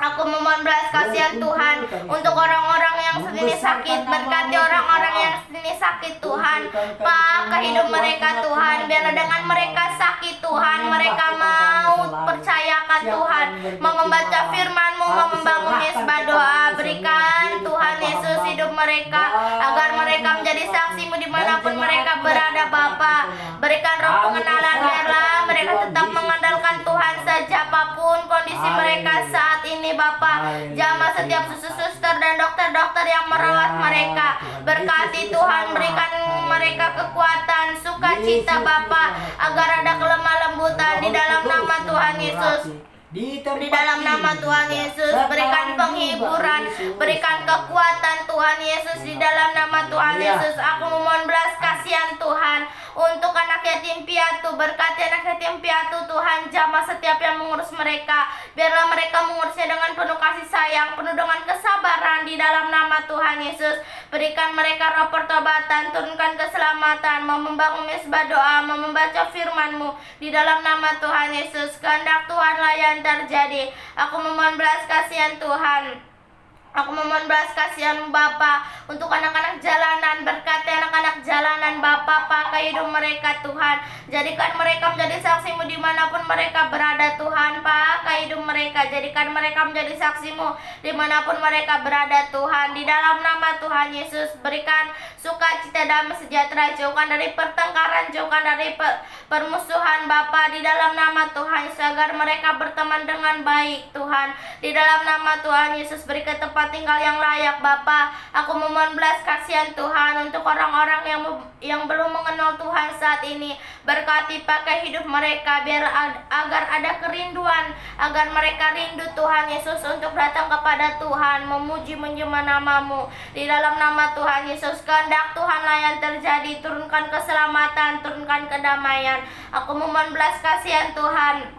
aku memohon belas kasihan Tuhan untuk orang-orang yang saat ini sakit. Berkati orang-orang yang saat ini sakit Tuhan. Pakai hidup mereka Tuhan. Biarlah dengan mereka sakit Tuhan, mereka mau percayakan Tuhan, mau membaca firman-Mu, mau membangun mesbah doa. Berikan Tuhan Yesus hidup mereka agar mereka menjadi saksi-Mu dimanapun mereka berada Bapa. Berikan roh pengenalan, biarlah mereka tetap mengandalkan Tuhan saja apapun kondisi mereka saat ini Bapa. Jamah setiap suster dan dokter-dokter yang merawat mereka. Berkati Tuhan, berikan mereka kekuatan, sukacita Bapa, agar ada kelemah lembutan di dalam nama Tuhan Yesus. Di dalam nama Tuhan Yesus, berikan penghiburan, berikan kekuatan Tuhan Yesus. Di dalam nama Tuhan Yesus, aku memohon belas kasihan Tuhan untuk anak yatim piatu. Berkati anak yatim piatu Tuhan, jamah setiap yang mengurus mereka. Biarlah mereka mengurusnya dengan penuh kasih sayang, penuh dengan kesabaran. Di dalam nama Tuhan Yesus, berikan mereka roh pertobatan, turunkan keselamatan, mau membangun mesbah doa, mau membaca firman-Mu. Di dalam nama Tuhan Yesus, kehendak Tuhanlah yang terjadi. Aku memohon belas kasihan Tuhan. Aku memohon belas kasihan Bapa untuk anak-anak jalanan. Berkati anak-anak jalanan Bapa, pakai hidup mereka Tuhan. Jadikan mereka menjadi saksi-Mu dimanapun mereka berada Tuhan. Pakai hidup mereka, jadikan mereka menjadi saksi-Mu dimanapun mereka berada Tuhan. Di dalam nama Tuhan Yesus, berikan sukacita, damai sejahtera. Jauhkan dari pertengkaran, jauhkan dari permusuhan Bapa. Di dalam nama Tuhan Yesus, agar mereka berteman dengan baik Tuhan. Di dalam nama Tuhan Yesus, beri tempat tinggal yang layak Bapa. Aku memohon belas kasihan Tuhan untuk orang-orang yang belum mengenal Tuhan saat ini. Berkati pakai hidup mereka, biar agar ada kerinduan, agar mereka rindu Tuhan Yesus untuk datang kepada Tuhan, memuji menjema nama-Mu. Di dalam nama Tuhan Yesus, kehendak Tuhanlah yang terjadi. Turunkan keselamatan, turunkan kedamaian. Aku memohon belas kasihan Tuhan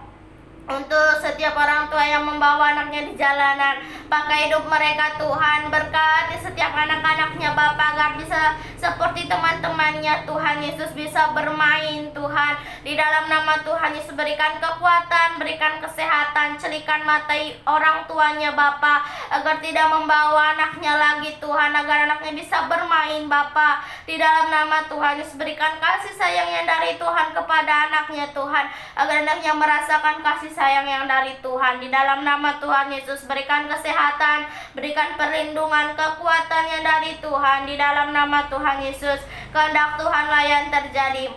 untuk setiap orang tua yang membawa anaknya di jalanan. Pakai hidup mereka Tuhan. Berkati setiap anak-anaknya Bapa, agar bisa seperti teman-temannya Tuhan Yesus, bisa bermain Tuhan. Di dalam nama Tuhan Yesus, berikan kekuatan, berikan kesehatan, celikan mata orang tuanya Bapa, agar tidak membawa anaknya lagi Tuhan, agar anaknya bisa bermain Bapa. Di dalam nama Tuhan Yesus, berikan kasih sayang yang dari Tuhan kepada anaknya Tuhan, agar anaknya merasakan kasih sayang yang dari Tuhan. Di dalam nama Tuhan Yesus, berikan kesehatan, berikan perlindungan, kekuatan yang dari Tuhan. Di dalam nama Tuhan Yesus, kehendak Tuhanlah yang terjadi.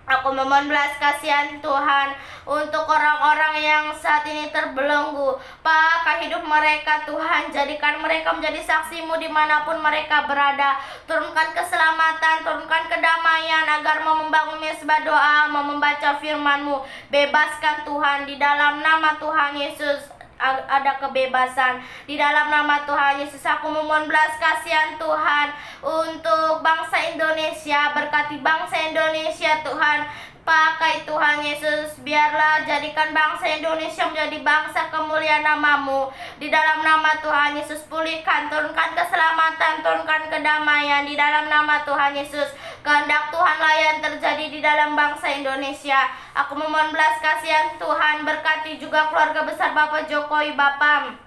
Aku memohon belas kasihan Tuhan untuk orang-orang yang saat ini terbelenggu. Pakai hidup mereka Tuhan, jadikan mereka menjadi saksi-Mu dimanapun mereka berada. Turunkan keselamatan, turunkan kedamaian, agar mau membangun mesbah doa, mau membaca firman-Mu. Bebaskan Tuhan, di dalam nama Tuhan Yesus ada kebebasan. Di dalam nama Tuhan Yesus, aku memohon belas kasihan Tuhan untuk bangsa Indonesia. Berkati bangsa Indonesia Tuhan. Pakai Tuhan Yesus, biarlah jadikan bangsa Indonesia menjadi bangsa kemuliaan nama-Mu. Di dalam nama Tuhan Yesus, pulihkan, turunkan keselamatan, turunkan kedamaian. Di dalam nama Tuhan Yesus, kehendak Tuhanlah yang terjadi di dalam bangsa Indonesia. Aku memohon belas kasihan Tuhan. Berkati juga keluarga besar Bapak Jokowi Bapa.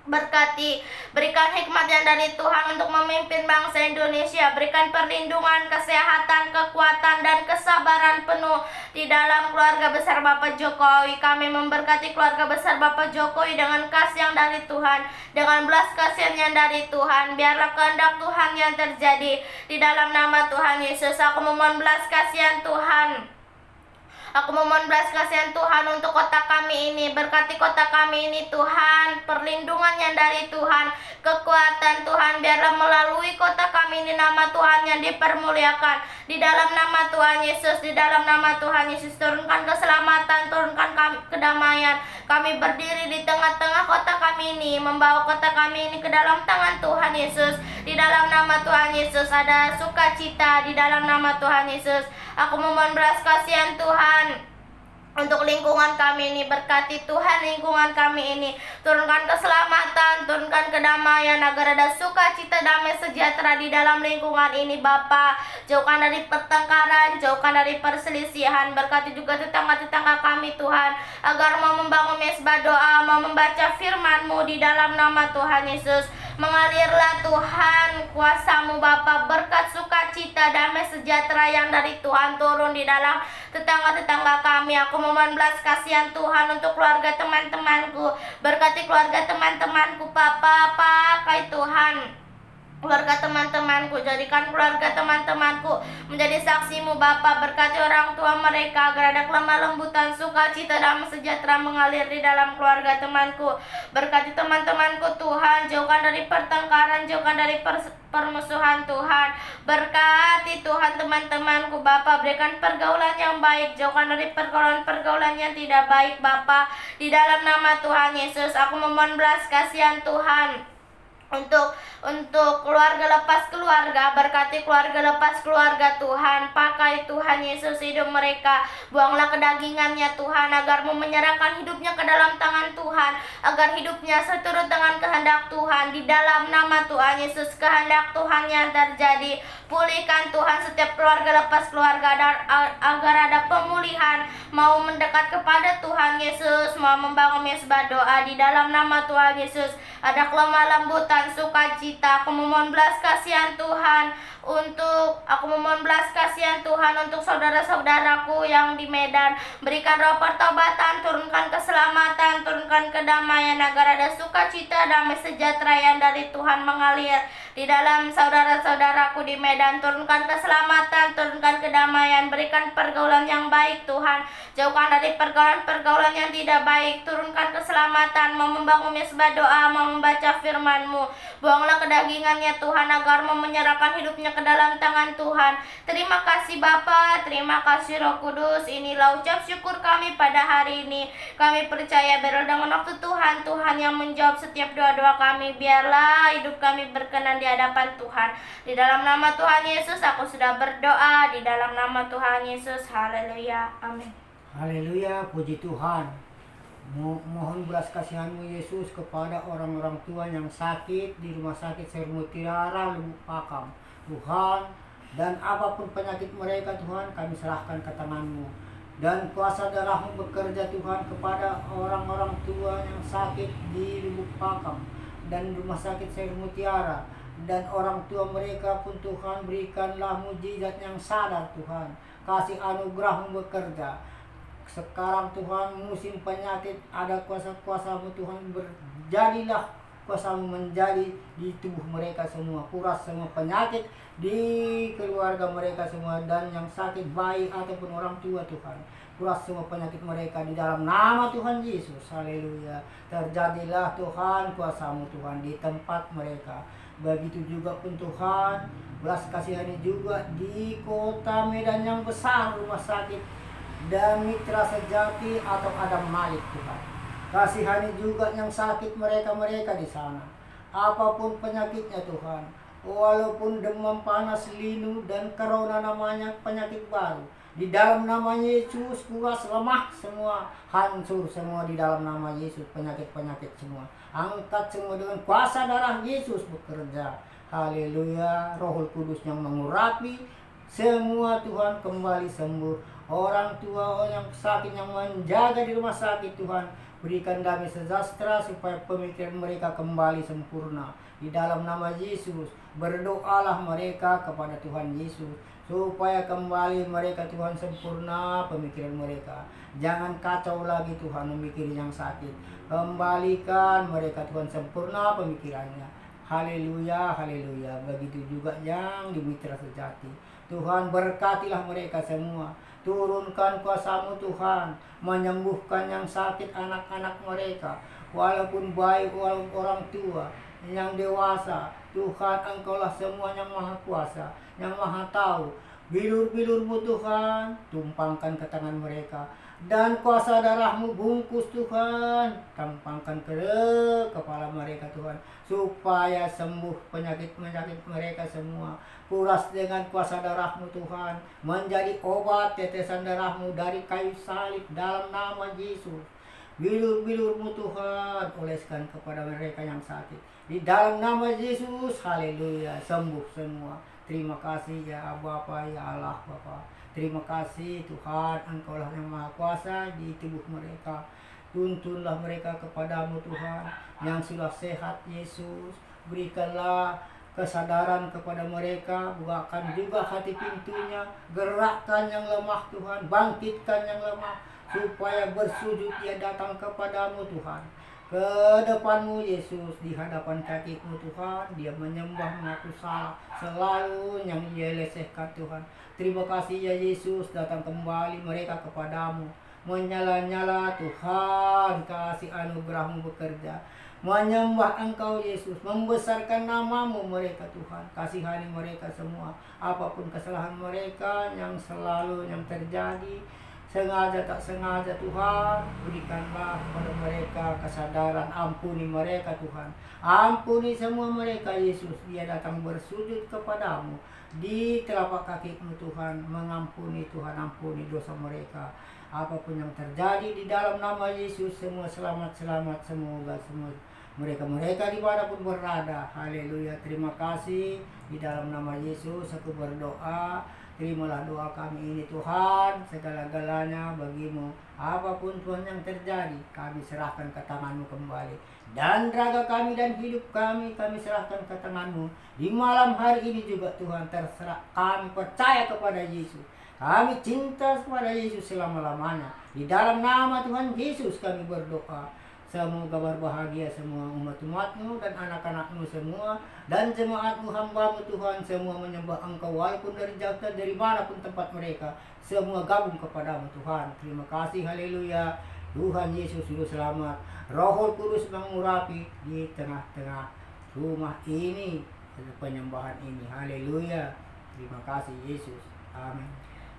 Berkati, berikan hikmat yang dari Tuhan untuk memimpin bangsa Indonesia. Berikan perlindungan, kesehatan, kekuatan, dan kesabaran penuh di dalam keluarga besar Bapak Jokowi. Kami memberkati keluarga besar Bapak Jokowi dengan kasih yang dari Tuhan, dengan belas kasihan yang dari Tuhan. Biarlah kehendak Tuhan yang terjadi. Di dalam nama Tuhan Yesus, aku memohon belas kasihan Tuhan. Aku memohon belas kasihan Tuhan untuk kota kami ini. Berkati kota kami ini Tuhan, perlindungannya dari Tuhan, kekuatan Tuhan, biarlah melalui kota kami ini nama Tuhan yang dipermuliakan. Di dalam nama Tuhan Yesus, di dalam nama Tuhan Yesus, turunkan keselamatan, turunkan kedamaian. Kami berdiri di tengah-tengah kota kami ini, membawa kota kami ini ke dalam tangan Tuhan Yesus. Di dalam nama Tuhan Yesus ada sukacita, di dalam nama Tuhan Yesus. Aku memohon belas kasihan Tuhan untuk lingkungan kami ini. Berkati Tuhan lingkungan kami ini, turunkan keselamatan, turunkan kedamaian, agar ada sukacita, damai sejahtera di dalam lingkungan ini Bapa. Jauhkan dari pertengkaran, jauhkan dari perselisihan. Berkati juga tetangga-tetangga kami Tuhan, agar mau membangun mesbah doa, mau membaca firman-Mu di dalam nama Tuhan Yesus. Mengalirlah Tuhan kuasa-Mu Bapa, berkat sukacita, damai sejahtera yang dari Tuhan turun di dalam tetangga-tetangga kami. Aku memohon belas kasihan Tuhan untuk keluarga teman-temanku. Berkati keluarga teman-temanku Papa, pakai Tuhan keluarga teman-temanku, jadikan keluarga teman-temanku menjadi saksi-Mu Bapa. Berkati orang tua mereka agar ada kelemah lembutan, sukacita, damai sejahtera mengalir di dalam keluarga temanku. Berkati teman-temanku Tuhan, jauhkan dari pertengkaran, jauhkan dari permusuhan Tuhan. Berkati Tuhan teman-temanku Bapa, berikan pergaulan yang baik, jauhkan dari pergaulan-pergaulan yang tidak baik Bapa. Di dalam nama Tuhan Yesus, aku memohon belas kasihan Tuhan untuk keluarga lepas keluarga. Berkati keluarga lepas keluarga Tuhan, pakai Tuhan Yesus hidup mereka. Buanglah kedagingannya Tuhan, agar mau menyerahkan hidupnya ke dalam tangan Tuhan, agar hidupnya seturut dengan kehendak Tuhan. Di dalam nama Tuhan Yesus, kehendak Tuhan yang terjadi. Pulihkan Tuhan setiap keluarga lepas keluarga, agar ada pemulihan, mau mendekat kepada Tuhan Yesus, mau membangun mesbah doa di dalam nama Tuhan Yesus. Ada kelemah lembutan, sukacita. Aku memohon belas kasihan Tuhan untuk saudara-saudaraku yang di Medan. Berikan roh pertobatan, turunkan keselamatan, turunkan kedamaian, agar ada sukacita, damai sejahtera yang dari Tuhan mengalir di dalam saudara-saudaraku di Medan. Turunkan keselamatan, turunkan kedamaian, berikan pergaulan yang baik Tuhan. Jauhkan dari pergaulan-pergaulan yang tidak baik. Turunkan keselamatan, mau membangun mesbah doa, mau membaca firman-Mu. Buanglah kedagingannya Tuhan, agar mau menyerahkan hidupnya ke dalam tangan Tuhan. Terima kasih Bapa, terima kasih Roh Kudus. Inilah ucap syukur kami pada hari ini. Kami percaya biarlah dengan waktu Tuhan, Tuhan yang menjawab setiap doa-doa kami. Biarlah hidup kami berkenan di hadapan Tuhan. Di dalam nama Tuhan Yesus aku sudah berdoa. Di dalam nama Tuhan Yesus. Haleluya. Amin. Haleluya, puji Tuhan. Mohon belas kasihan-Mu Yesus kepada orang-orang tua yang sakit di rumah sakit Seri Mutiara, Lubuk Pakam Tuhan. Dan apapun penyakit mereka Tuhan, kami serahkan ke tangan-Mu. Dan kuasa darah-Mu bekerja Tuhan kepada orang-orang tua yang sakit di Lubuk Pakam dan rumah sakit Seri Mutiara. Dan orang tua mereka pun Tuhan, berikanlah mujizat yang sadar Tuhan. Kasih anugerah-Mu bekerja. Sekarang Tuhan musim penyakit, ada kuasa-kuasa-Mu Tuhan, berjadilah kuasa-Mu menjadi di tubuh mereka semua. Kuras semua penyakit di keluarga mereka semua, dan yang sakit bayi ataupun orang tua Tuhan. Kuras semua penyakit mereka di dalam nama Tuhan Yesus. Haleluya. Terjadilah Tuhan kuasa-Mu Tuhan di tempat mereka. Begitu juga pun Tuhan, belas kasihani juga di kota Medan yang besar, rumah sakit dan Mitra Sejati atau Adam Malik Tuhan. Kasihani juga yang sakit mereka-mereka di sana. Apapun penyakitnya Tuhan, walaupun demam panas, linu dan corona namanya penyakit baru, di dalam nama Yesus kuras lemah semua, hancur semua di dalam nama Yesus. Penyakit-penyakit semua angkat semua dengan kuasa darah Yesus bekerja. Haleluya. Roh Kudus yang mengurapi semua Tuhan kembali sembuh. Orang tua yang sakit yang menjaga di rumah sakit Tuhan, berikan damai sejahtera supaya pemikiran mereka kembali sempurna. Di dalam nama Yesus, berdoalah mereka kepada Tuhan Yesus supaya kembali mereka Tuhan sempurna pemikiran mereka. Jangan kacau lagi Tuhan memikirin yang sakit. Kembalikan mereka Tuhan sempurna pemikirannya. Haleluya, haleluya. Begitu juga yang di Mitra Sejati. Tuhan berkatilah mereka semua. Turunkan kuasa-Mu Tuhan, menyembuhkan yang sakit anak-anak mereka, walaupun baik, walaupun orang tua, yang dewasa. Tuhan, Engkaulah semua yang maha kuasa, yang maha tahu. Bilur-bilur-Mu Tuhan, tumpangkan ke tangan mereka. Dan kuasa darah-Mu bungkus Tuhan, tampangkan ke kepala mereka Tuhan, supaya sembuh penyakit-penyakit mereka semua. Kuras dengan kuasa darah-Mu Tuhan, menjadi obat tetesan darah-Mu dari kayu salib dalam nama Yesus. Bilur-bilur-Mu Tuhan, oleskan kepada mereka yang sakit. Di dalam nama Yesus, haleluya, sembuh semua. Terima kasih ya Bapa, ya Allah Bapa. Terima kasih Tuhan, Engkaulah yang maha kuasa di tubuh mereka. Tuntunlah mereka kepadamu Tuhan, yang sudah sehat Yesus. Berikanlah kesadaran kepada mereka, bukakan juga hati pintunya, gerakkan yang lemah Tuhan, bangkitkan yang lemah, supaya bersujud dia datang kepadamu Tuhan. Ke depan-Mu Yesus, di hadapan kaki-Mu Tuhan, dia menyembah, mengaku salah selalu yang ia lesehkan Tuhan. Terima kasih ya Yesus, datang kembali mereka kepadamu, menyala-nyala Tuhan, kasih anugerah-Mu bekerja, menyembah Engkau Yesus, membesarkan nama-Mu mereka Tuhan. Kasihani mereka semua, apapun kesalahan mereka yang selalu yang terjadi, sengaja tak sengaja Tuhan, berikanlah kepada mereka kesadaran. Ampuni mereka Tuhan, ampuni semua mereka Yesus. Dia datang bersujud kepadamu di telapak kaki-Mu Tuhan, mengampuni Tuhan, ampuni dosa mereka. Apapun yang terjadi di dalam nama Yesus, semua selamat-selamat, semoga semua mereka dimanapun berada. Haleluya, terima kasih. Di dalam nama Yesus aku berdoa. Terimalah doa kami ini Tuhan, segala-galanya bagimu. Apapun Tuhan yang terjadi, kami serahkan ke tangan-Mu kembali. Dan raga kami dan hidup kami serahkan ke tangan-Mu. Di malam hari ini juga Tuhan, terserah kami percaya kepada Yesus. Kami cinta kepada Yesus selama-lamanya. Di dalam nama Tuhan Yesus kami berdoa. Semoga berbahagia semua umat-umat-Mu dan anak-anak-Mu semua, dan jemaat-Mu, hamba-Mu Tuhan, semua menyembah Engkau walaupun dari jauh dan dari manapun tempat mereka, semua gabung kepadamu Tuhan. Terima kasih, haleluya. Tuhan Yesus juru selamat, Roh Kudus mengurapi di tengah-tengah rumah ini, penyembahan ini. Haleluya. Terima kasih Yesus. Amin.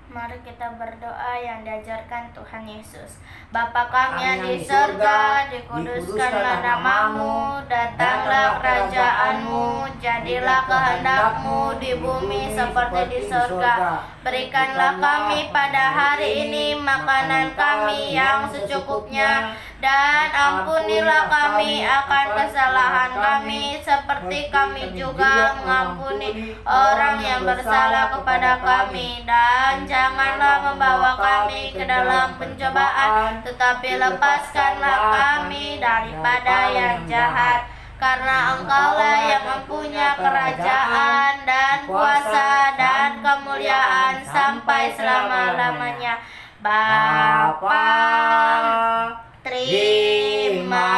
Mari kita berdoa yang diajarkan Tuhan Yesus. Bapa kami yang di surga, dikuduskanlah nama-Mu, datanglah kerajaan-Mu, jadilah kehendak-Mu di bumi seperti di surga. Berikanlah kami pada hari ini makanan kami yang secukupnya, dan ampunilah kami akan kesalahan kami, seperti kami juga mengampuni orang yang bersalah kepada kami. Dan janganlah membawa kami ke dalam pencobaan, tetapi lepaskanlah kami daripada yang jahat. Karena Engkaulah yang mempunyai kerajaan dan kuasa dan kemuliaan sampai selama-lamanya. Bapa, terima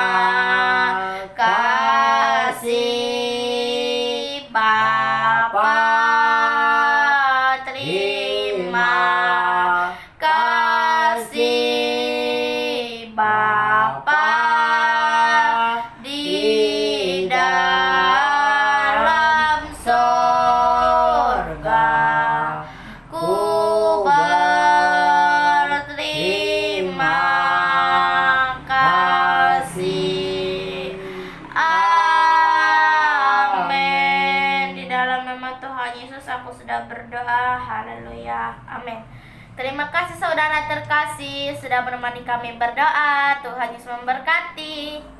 kasih. Bapa, terima kasih. Bapa di dalam sorga, ku berterima kasih. Amin. Di dalam nama Tuhan Yesus aku sudah berdoa. Haleluya. Amin. Terima kasih saudara terkasih sudah menemani kami berdoa. Tuhan Yesus memberkati.